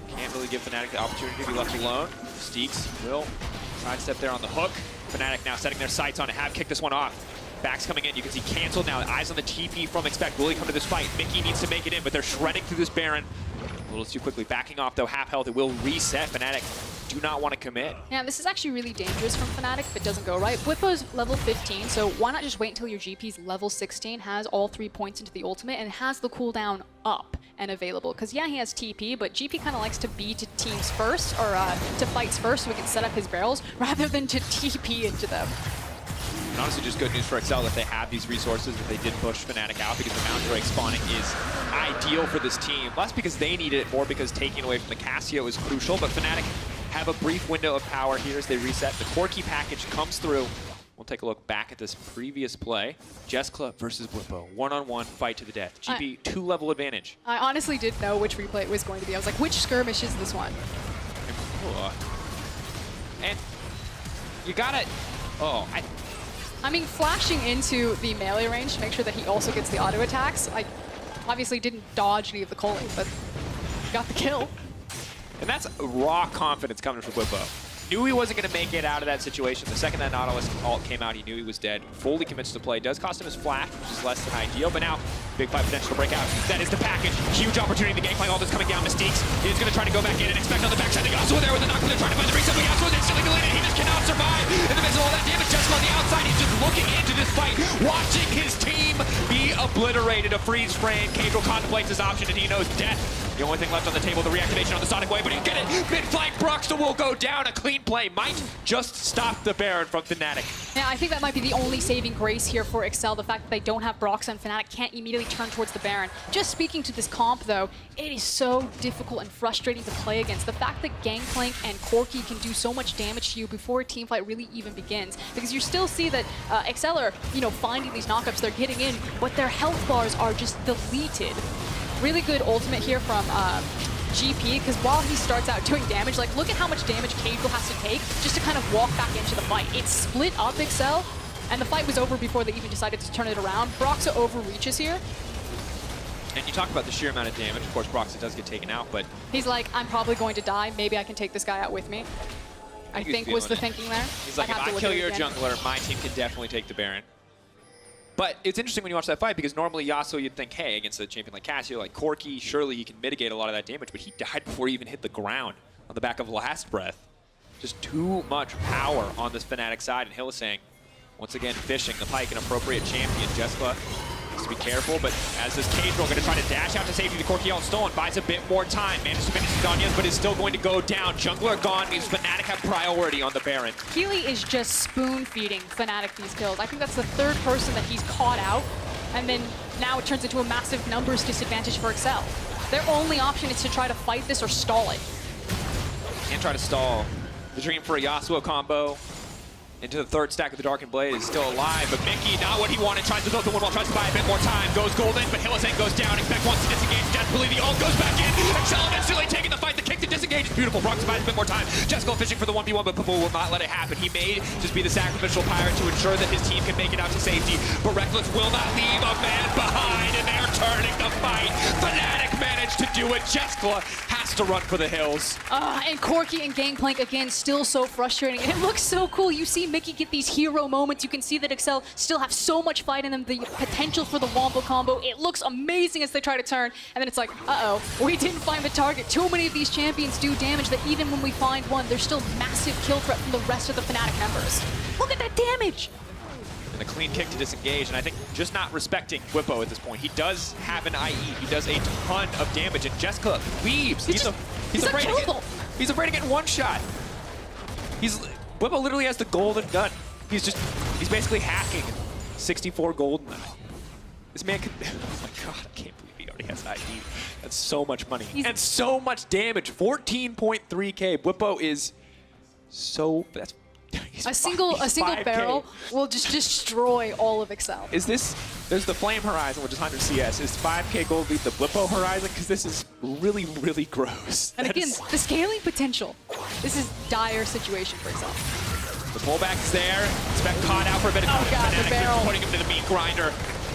Can't really give Fnatic the opportunity to be left alone. Steaks will sidestep there on the hook. Fnatic now setting their sights on it, have kicked this one off. Backs coming in, you can see canceled now. Eyes on the TP from Expect. Will he come to this fight? Mickey needs to make it in, but they're shredding through this Baron a little too quickly. Backing off though, half health. It will reset. Fnatic do not want to commit. Yeah, this is actually really dangerous from Fnatic if it doesn't go right. Bwipo's level 15, so why not just wait until your GP's level 16, has all 3 points into the ultimate, and has the cooldown up and available. Because yeah, he has TP, but GP kind of likes to be to teams first, or to fights first, so he can set up his barrels, rather than to TP into them. And honestly, just good news for Excel that they have these resources, that they did push Fnatic out, because the Mount Drake spawning is ideal for this team. Less because they needed it, more because taking away from the Cassio is crucial. But Fnatic have a brief window of power here as they reset. The Corki package comes through. We'll take a look back at this previous play. Jeskla versus Bwipo. One-on-one fight to the death. GP, 2-level advantage. I honestly didn't know which replay it was going to be. I was like, which skirmish is this one? And you gotta... I mean, flashing into the melee range to make sure that he also gets the auto attacks. I obviously didn't dodge any of the culling, but got the kill. And that's raw confidence coming from Bwipo. Knew he wasn't going to make it out of that situation. The second that Nautilus ult came out, he knew he was dead. Fully commits to play. Does cost him his flash, which is less than ideal, but now big fight potential to break out. That is the package. Huge opportunity. The Gangplank ult is coming down. Mystiques is going to try to go back in and Expect on the backside. They also there with the knock. They're trying to find the bring something else. So instantly deleted. He just cannot survive in the midst of all that damage. Just on the outside, he's just looking into this fight, watching his team be obliterated. A freeze frame. Kadril contemplates his option, and he knows death. The only thing left on the table, the reactivation on the Sonic Wave, but he get it. Mid-flank, Bruxton will go down. A clean play might just stop the Baron from Fnatic. Yeah, I think that might be the only saving grace here for Excel, the fact that they don't have Brox and Fnatic can't immediately turn towards the Baron. Just speaking to this comp, though, it is so difficult and frustrating to play against. The fact that Gangplank and Corki can do so much damage to you before a team fight really even begins, because you still see that Excel are, finding these knockups, they're getting in, but their health bars are just deleted. Really good ultimate here from GP, because while he starts out doing damage, like, look at how much damage Kadril has to take just to kind of walk back into the fight. It's split up Excel, And the fight was over before they even decided to turn it around. Broxah overreaches here. And you talk about the sheer amount of damage. Of course, Broxah does get taken out, but He's like, I'm probably going to die. Maybe I can take this guy out with me. I think was the thinking there. he's like, if I kill your jungler, my team can definitely take the Baron. But it's interesting when you watch that fight because normally Yasuo, you'd think, hey, against a champion like Cassio, like Corki, surely he can mitigate a lot of that damage, but he died before he even hit the ground on the back of Last Breath. Just too much power on this Fnatic side, and Hylissang, once again, fishing the pike, an appropriate champion. Jessica needs to be careful, but as this Cage Roll going to try to dash out to safety, the Corki all stolen, buys a bit more time, manages to finish Zanyas, but is still going to go down. Jungler gone, means Fnatic have priority on the Baron. Healy is just spoon-feeding Fnatic these kills. I think that's the third person that he's caught out, and then now it turns into a massive numbers disadvantage for Excel. Their only option is to try to fight this or stall it. Can't try to stall. The dream for a Yasuo combo into the third stack of the Darkened Blade is still alive, but Mickey, not what he wanted, tries to build the one while tries to buy a bit more time. Goes golden, but Hylissang goes down. Expect wants to disengage desperately. The ult goes back in. Excel instantly taking the fight. The kick to disengage is beautiful. Broxah buys a bit more time. Jessica fishing for the 1v1, but Pabul will not let it happen. He may just be the sacrificial pirate to ensure that his team can make it out to safety, but Reckless will not leave a man behind, and they're turning the fight. Fnatic managed to do it. Jessica has to run for the hills. And Corki and Gangplank, again, still so frustrating. And it looks so cool. You see Mickey get these hero moments. You can see that Excel still have so much fight in them, the potential for the Wombo combo. It looks amazing as they try to turn. And then it's like, uh-oh, we didn't find the target. Too many of these champions do damage that even when we find one, there's still massive kill threat from the rest of the Fnatic members. Look at that damage. And a clean kick to disengage, and I think just not respecting Whippo at this point. He does have an IE. He does a ton of damage, and Jessica leaves. He's afraid to get one shot. Whippo literally has the golden gun. He's basically hacking 64 golden. This man could, oh my god, I can't believe he already has IE. That's so much money. And so much damage, 14.3k. Whippo is so, that's A single 5K. barrel will just destroy all of Excel. Is this, there's the Flame Horizon, which is 100 CS. Is 5k gold beat the Whippo Horizon? Because this is really, really gross. And again, the scaling potential. This is dire situation for Excel. The pullback is there. Expect caught out for a bit of time. Oh god, the barrel. Putting him to the meat grinder.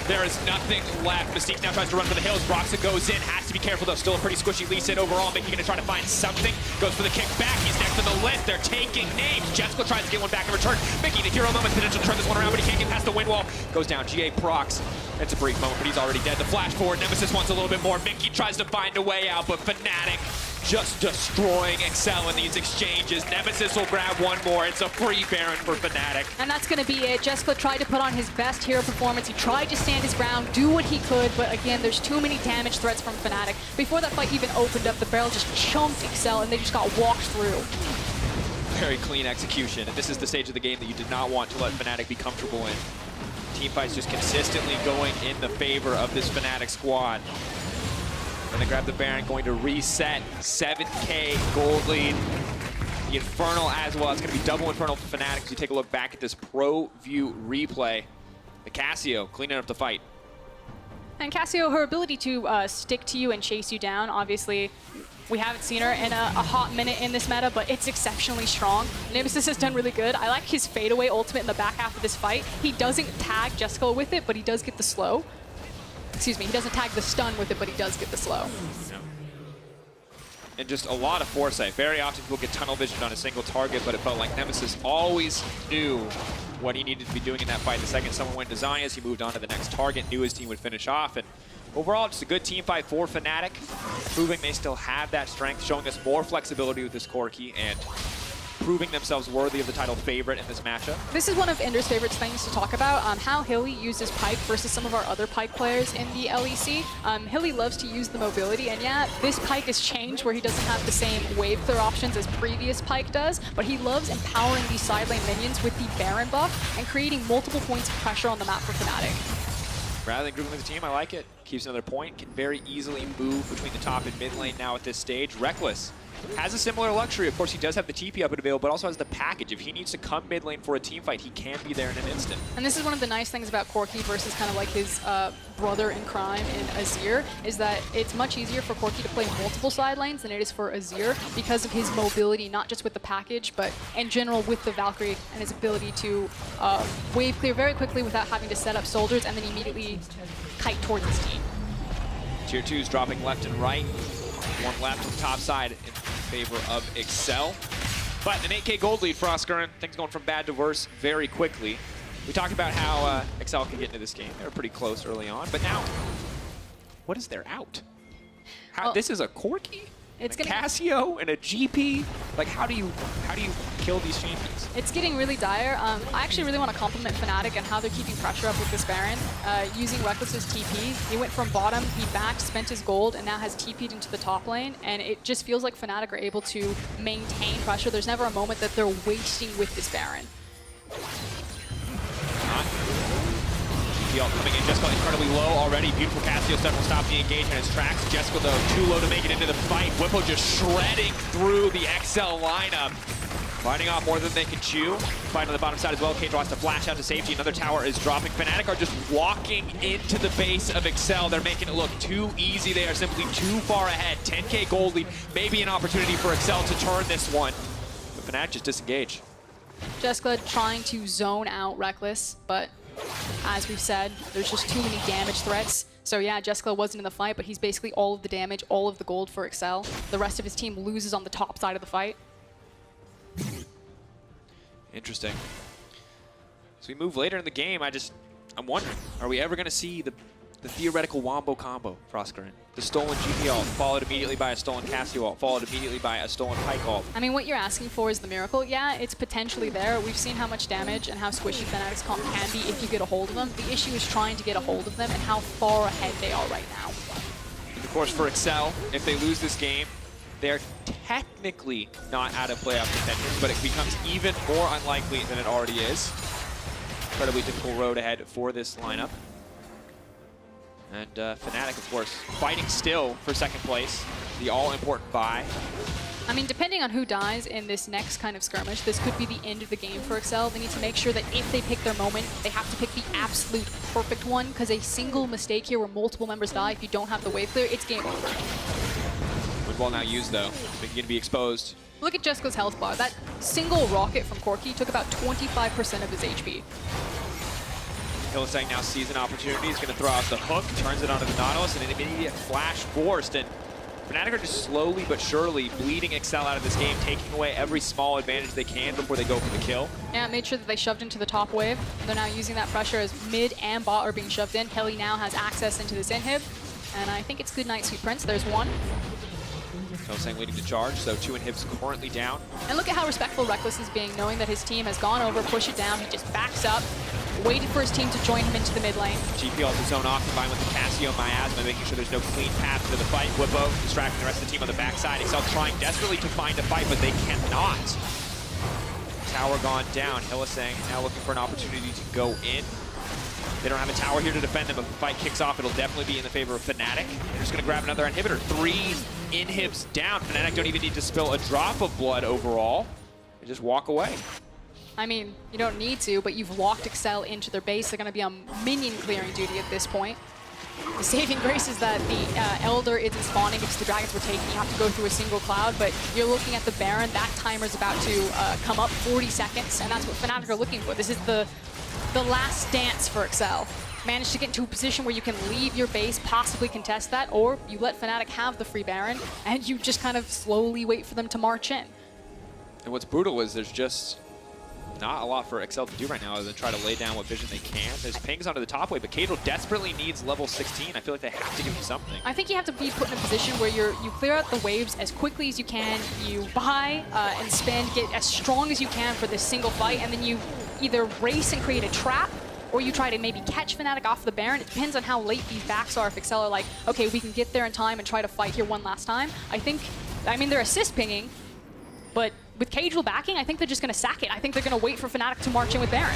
There is nothing left. Mystique now tries to run for the hills. Broxah goes in. Has to be careful, though. Still a pretty squishy Lee Sin overall. Mickey going to try to find something. Goes for the kick back. He's next to the list. They're taking names. Jessica tries to get one back in return. Mickey, the hero moment, potential to turn this one around, but he can't get past the wind wall. Goes down. GA procs. It's a brief moment, but he's already dead. The flash forward. Nemesis wants a little bit more. Mickey tries to find a way out, but Fnatic just destroying Excel in these exchanges. Nemesis will grab one more. It's a free Baron for Fnatic. And that's going to be it. Jessica tried to put on his best hero performance. He tried to stand his ground, do what he could, but again, there's too many damage threats from Fnatic. Before that fight even opened up, the barrel just chunked Excel, and they just got walked through. Very clean execution, and this is the stage of the game that you did not want to let Fnatic be comfortable in. Teamfights just consistently going in the favor of this Fnatic squad. Gonna grab the Baron, going to reset 7k gold lead. The Infernal as well. It's gonna be double Infernal for Fnatic as you take a look back at this pro view replay. The Cassio cleaning up the fight. And Cassio, her ability to stick to you and chase you down, obviously, we haven't seen her in a hot minute in this meta, but it's exceptionally strong. Nemesis has done really good. I like his fadeaway ultimate in the back half of this fight. He doesn't tag Jessica with it, but he does get the slow. Excuse me, he doesn't tag the stun with it, but he does get the slow. And just a lot of foresight. Very often people get tunnel vision on a single target, but it felt like Nemesis always knew what he needed to be doing in that fight. The second someone went to Zanyas, he moved on to the next target, knew his team would finish off. And overall, just a good team fight for Fnatic, proving they still have that strength, showing us more flexibility with this Corki, and proving themselves worthy of the title favorite in this matchup. This is one of Ender's favorite things to talk about, how Hilly uses Pike versus some of our other Pike players in the LEC. Hilly loves to use the mobility, and yeah, this Pike has changed where he doesn't have the same wave clear options as previous Pike does, but he loves empowering these side lane minions with the Baron buff and creating multiple points of pressure on the map for Fnatic. Rather than grouping with the team, I like it. Keeps another point, can very easily move between the top and mid lane now at this stage. Reckless has a similar luxury. Of course, he does have the TP up and available, but also has the package. If he needs to come mid lane for a team fight, he can be there in an instant. And this is one of the nice things about Corki versus kind of like his brother in crime in Azir, is that it's much easier for Corki to play multiple side lanes than it is for Azir because of his mobility, not just with the package, but in general with the Valkyrie and his ability to wave clear very quickly without having to set up soldiers and then immediately kite towards his team. Tier 2's dropping left and right. One left on the top side in favor of Excel. But an 8K gold lead for Oscar, things going from bad to worse very quickly. We talked about how Excel can get into this game. They were pretty close early on, but now, what is their out? Well, this is a Corki, it's a Casio, and a GP. Like, how do you kill these champions? It's getting really dire. I actually really want to compliment Fnatic and how they're keeping pressure up with this Baron. Using Reckless's TP, he went from bottom, he backed, spent his gold, and now has TP'd into the top lane. And it just feels like Fnatic are able to maintain pressure. There's never a moment that they're wasting with this Baron. Coming in, Jessica incredibly low already. Beautiful Casio step will stop the engagement in its tracks. Jessica, though, too low to make it into the fight. Whippo just shredding through the XL lineup. Fighting off more than they can chew. Fight on the bottom side as well. Cage wants to flash out to safety. Another tower is dropping. Fnatic are just walking into the base of Excel. They're making it look too easy. They are simply too far ahead. 10K gold lead. Maybe an opportunity for Excel to turn this one. But Fnatic just disengage. Jessica trying to zone out Reckless, but as we've said, there's just too many damage threats. So yeah, Jessica wasn't in the fight, but he's basically all of the damage, all of the gold for Excel. The rest of his team loses on the top side of the fight. Interesting. As we move later in the game, I'm wondering, are we ever going to see the theoretical wombo combo for Oscar? The stolen GP ult, followed immediately by a stolen Casio ult, followed immediately by a stolen Pike ult. I mean, what you're asking for is the miracle. Yeah, it's potentially there. We've seen how much damage and how squishy Fnatic's comp can be if you get a hold of them. The issue is trying to get a hold of them and how far ahead they are right now. And of course, for Excel, if they lose this game, they're technically not out of playoff contention, but it becomes even more unlikely than it already is. Incredibly difficult road ahead for this lineup. And Fnatic, of course, fighting still for second place. The all-important bye. I mean, depending on who dies in this next kind of skirmish, this could be the end of the game for Excel. They need to make sure that if they pick their moment, they have to pick the absolute perfect one, because a single mistake here where multiple members die, if you don't have the wave clear, it's game over. Good ball now used, though. They're going to be exposed. Look at Jessica's health bar. That single rocket from Corki took about 25% of his HP. Hylissang now sees an opportunity. He's going to throw out the hook, turns it onto the Nautilus, and an immediate flash forced. And Fnatic are just slowly but surely bleeding Excel out of this game, taking away every small advantage they can before they go for the kill. Yeah, made sure that they shoved into the top wave. They're now using that pressure as mid and bot are being shoved in. Heli now has access into this inhib, and I think it's good night, Sweet Prince. There's one. Hylissang leading the charge, so 2 inhibs currently down. And look at how respectful Reckless is being, knowing that his team has gone over, push it down, he just backs up, waited for his team to join him into the mid lane. GP also zone off, combined with the Casio Miasma, making sure there's no clean path to the fight. Whippo distracting the rest of the team on the backside. Excel trying desperately to find a fight, but they cannot. Tower gone down. Hylissang now looking for an opportunity to go in. They don't have a tower here to defend them. If the fight kicks off, it'll definitely be in the favor of Fnatic. They're just going to grab another inhibitor. 3 inhibs down. Fnatic don't even need to spill a drop of blood overall. They just walk away. I mean, you don't need to, but you've locked Excel into their base. They're going to be on minion clearing duty at this point. The saving grace is that the Elder isn't spawning because the dragons were taking. You have to go through a single cloud, but you're looking at the Baron. That timer's about to come up 40 seconds, and that's what Fnatic are looking for. This is the last dance for Excel. Manage to get into a position where you can leave your base, possibly contest that, or you let Fnatic have the free Baron, and you just kind of slowly wait for them to march in. And what's brutal is there's just not a lot for Excel to do right now other than try to lay down what vision they can. There's pings onto the top wave, but Cadril desperately needs level 16. I feel like they have to give him something. I think you have to be put in a position where you clear out the waves as quickly as you can, you buy and spend, get as strong as you can for this single fight, and then you either race and create a trap, or you try to maybe catch Fnatic off the Baron. It depends on how late these backs are. If Excel are like, okay, we can get there in time and try to fight here one last time. I mean, they're assist pinging, but with Cadril backing, I think they're just going to sack it. I think they're going to wait for Fnatic to march in with Baron.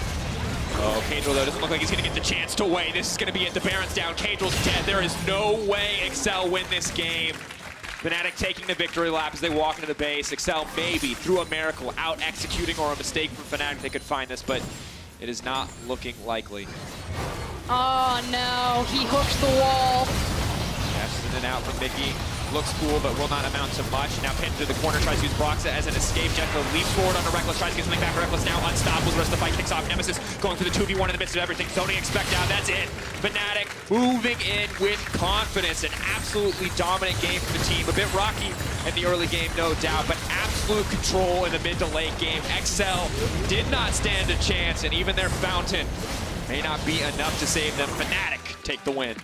Oh, Cadril, though, doesn't look like he's going to get the chance to weigh. This is going to be it. The Baron's down. Cadril's dead. There is no way Excel win this game. Fnatic taking the victory lap as they walk into the base. Excel maybe through a miracle, out executing or a mistake from Fnatic. They could find this, but it is not looking likely. Oh no, he hooked the wall. Dashes in and out from Mickey. Looks cool, but will not amount to much. Now pinned to the corner, tries to use Broxa as an escape. Jetho leaps forward onto Reckless, tries to get something back. Reckless now unstoppable. The rest of the fight kicks off. Nemesis going for the 2v1 in the midst of everything. Zoning expect out. That's it. Fnatic moving in with confidence. An absolutely dominant game for the team. A bit rocky in the early game, no doubt, but absolute control in the mid to late game. XL did not stand a chance, and even their fountain may not be enough to save them. Fnatic take the win.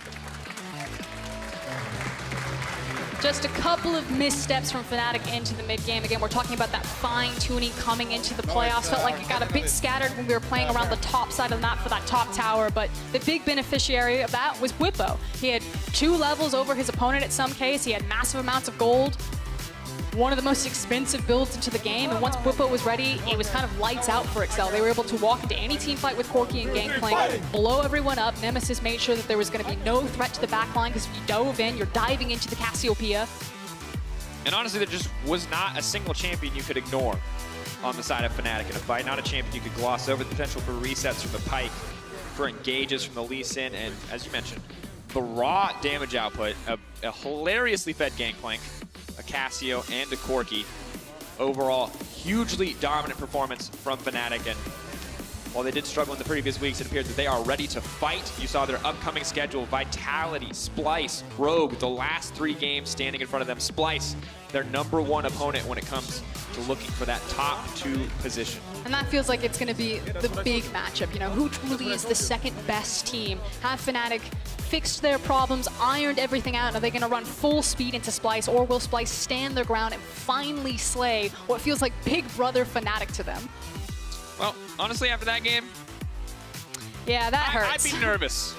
Just a couple of missteps from Fnatic into the mid-game. Again, we're talking about that fine-tuning coming into the playoffs. Felt like it got a bit scattered when we were playing around the top side of the map for that top tower, but the big beneficiary of that was Bwipo. He had 2 levels over his opponent at some case. He had massive amounts of gold. One of the most expensive builds into the game, and once Bwipo was ready, it was kind of lights out for Excel. They were able to walk into any team fight with Corki and Gangplank, blow everyone up. Nemesis made sure that there was going to be no threat to the backline, because if you dove in, you're diving into the Cassiopeia. And honestly, there just was not a single champion you could ignore on the side of Fnatic in a fight. Not a champion you could gloss over. The potential for resets from the Pike, for engages from the Lee Sin, and as you mentioned, the raw damage output, a hilariously fed Gangplank, a Cassio, and a Corki. Overall, hugely dominant performance from Fnatic, and while they did struggle in the previous weeks, it appears that they are ready to fight. You saw their upcoming schedule: Vitality, Splice, Rogue, the last 3 games standing in front of them. Splice, their #1 opponent when it comes to looking for that top 2 position. And that feels like it's going to be the big matchup. You know, who truly is the second best team? Have Fnatic fixed their problems, ironed everything out? Are they going to run full speed into Splice, or will Splice stand their ground and finally slay what feels like big brother Fnatic to them? Well, honestly, after that game, yeah, that hurts. I'd be nervous.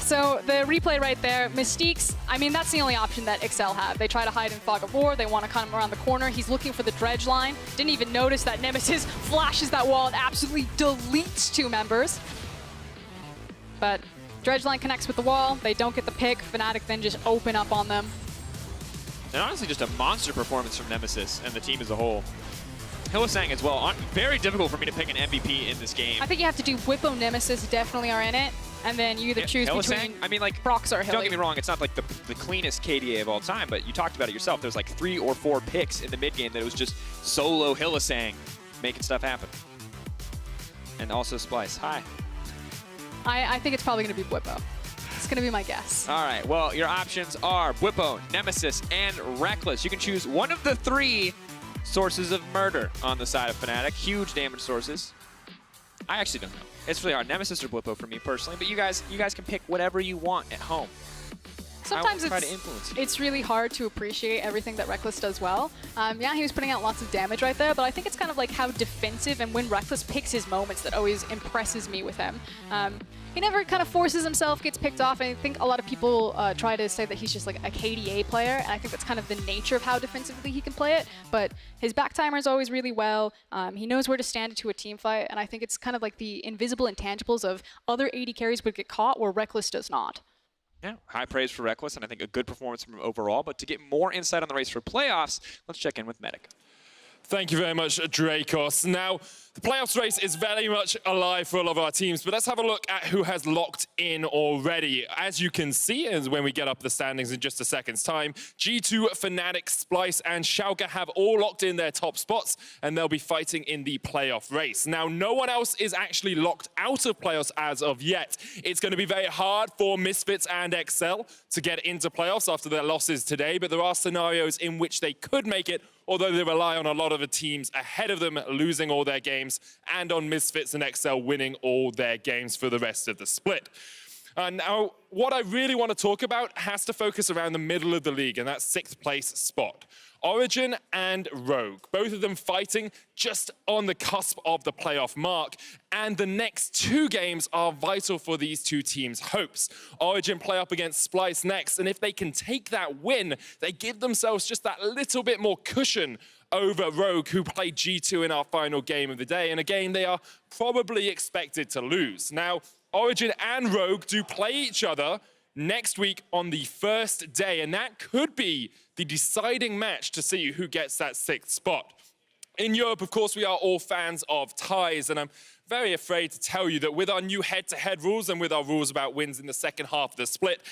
So the replay right there, Mystique's, I mean, that's the only option that Excel have. They try to hide in Fog of War. They want to come around the corner. He's looking for the dredge line. Didn't even notice that Nemesis flashes that wall and absolutely deletes 2 members. But dredge line connects with the wall. They don't get the pick. Fnatic then just open up on them. And honestly, just a monster performance from Nemesis and the team as a whole. Hylissang as well. Very difficult for me to pick an MVP in this game. I think you have to do Bwipo, Nemesis definitely are in it, and then you either choose between I mean, like, Brox or Hilly. Don't get me wrong, it's not like the cleanest KDA of all time, but you talked about it yourself. There's like 3 or 4 picks in the mid game that it was just solo Hylissang making stuff happen. And also Splice. Hi. I think it's probably going to be Bwipo. It's going to be my guess. All right, well, your options are Bwipo, Nemesis, and Reckless. You can choose one of the 3 sources of murder on the side of Fnatic. Huge damage sources. I actually don't know. It's really hard. Nemesis or Bwipo for me personally, but you guys can pick whatever you want at home. Sometimes try to influence you. it's really hard to appreciate everything that Reckless does well. Yeah, he was putting out lots of damage right there, but I think it's kind of like how defensive and when Reckless picks his moments that always impresses me with him. He never kind of forces himself, gets picked off, and I think a lot of people try to say that he's just like a KDA player, and I think that's kind of the nature of how defensively he can play it, but his back timer is always really well. He knows where to stand into a team fight, and I think it's kind of like the invisible intangibles of other AD carries would get caught where Reckless does not. Yeah, high praise for Reckless, and I think a good performance from him overall. But to get more insight on the race for playoffs, let's check in with Medic. Thank you very much, Dracos. Now, the playoffs race is very much alive for a lot of our teams, but let's have a look at who has locked in already. As you can see, as when we get up the standings in just a second's time, G2, Fnatic, Splice, and Schalke have all locked in their top spots, and they'll be fighting in the playoff race. Now, no one else is actually locked out of playoffs as of yet. It's going to be very hard for Misfits and Excel to get into playoffs after their losses today, but there are scenarios in which they could make it, although they rely on a lot of the teams ahead of them losing all their games and on Misfits and Excel winning all their games for the rest of the split. Now, what I really want to talk about has to focus around the middle of the league, and that's 6th place spot. Origin and Rogue, both of them fighting just on the cusp of the playoff mark, and the next 2 games are vital for these 2 teams' hopes. Origin play up against Splice next, and if they can take that win, they give themselves just that little bit more cushion over Rogue, who played G2 in our final game of the day, and a game they are probably expected to lose. Now, Origin and Rogue do play each other next week on the first day, and that could be the deciding match to see who gets that 6th spot. In Europe, of course, we are all fans of ties, and I'm very afraid to tell you that with our new head-to-head rules and with our rules about wins in the second half of the split,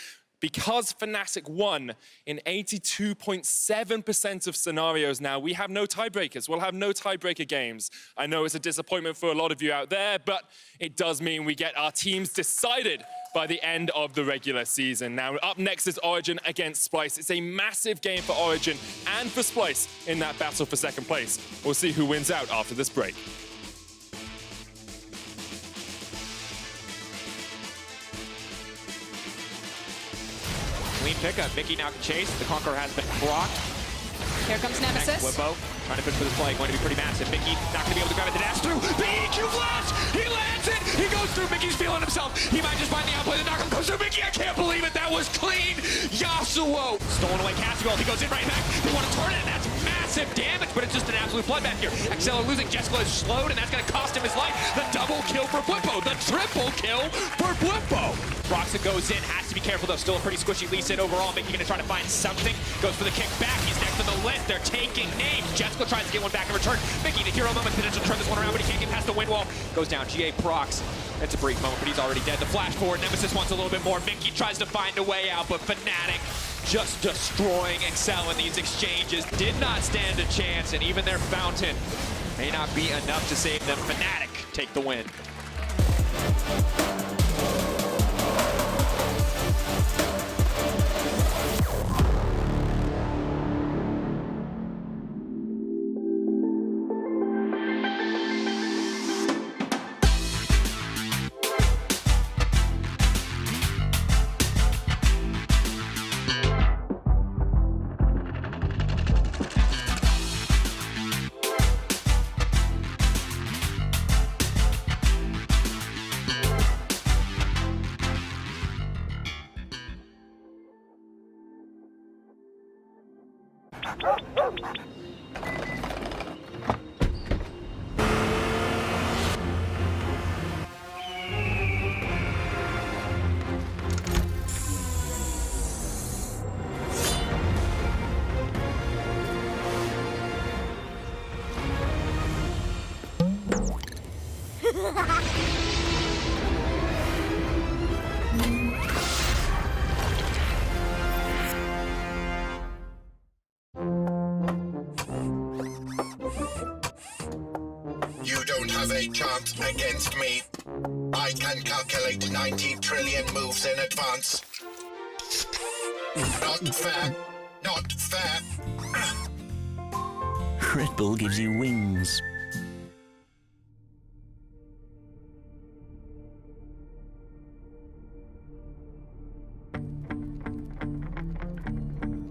because Fnatic won in 82.7% of scenarios now, we have no tiebreakers. We'll have no tiebreaker games. I know it's a disappointment for a lot of you out there, but it does mean we get our teams decided by the end of the regular season. Now, up next is Origin against Splice. It's a massive game for Origin and for Splice in that battle for second place. We'll see who wins out after this break. Clean pickup. Mickey now can chase. The Conqueror has been blocked. Here comes Nemesis. Whippo trying to push for this play. Going to be pretty massive. Mickey not going to be able to grab it. The dash through. BEQ flash. He lands it. He goes through. Mickey's feeling himself. He might just find the outplay. The knockup comes through. Mickey, I can't believe it. That was clean. Yasuo. Stolen away Cassigal. He goes in right back. They want to turn it, and that's massive damage, but it's just an absolute bloodbath here. Excel are losing. Jessica is slowed, and that's going to cost him his life. The double kill for Whippo. The triple kill for Whippo. Broxah goes in. Has to be careful, though. Still a pretty squishy Lee Sin overall. Mickey going to try to find something. Goes for the kick back. He's next to the list. They're taking names. Jessica tries to get one back in return. Mickey, the hero moment, potential to turn this one around, but he can't get past the wind wall. Goes down. GA Prox. It's a brief moment, but he's already dead. The flash forward. Nemesis wants a little bit more. Mickey tries to find a way out, but Fnatic just destroying Excel in these exchanges. Did not stand a chance, and even their fountain may not be enough to save them. Fnatic take the win. You don't have a chance against me. I can calculate 90 trillion moves in advance. Not fair. Not fair. Red Bull gives you wings.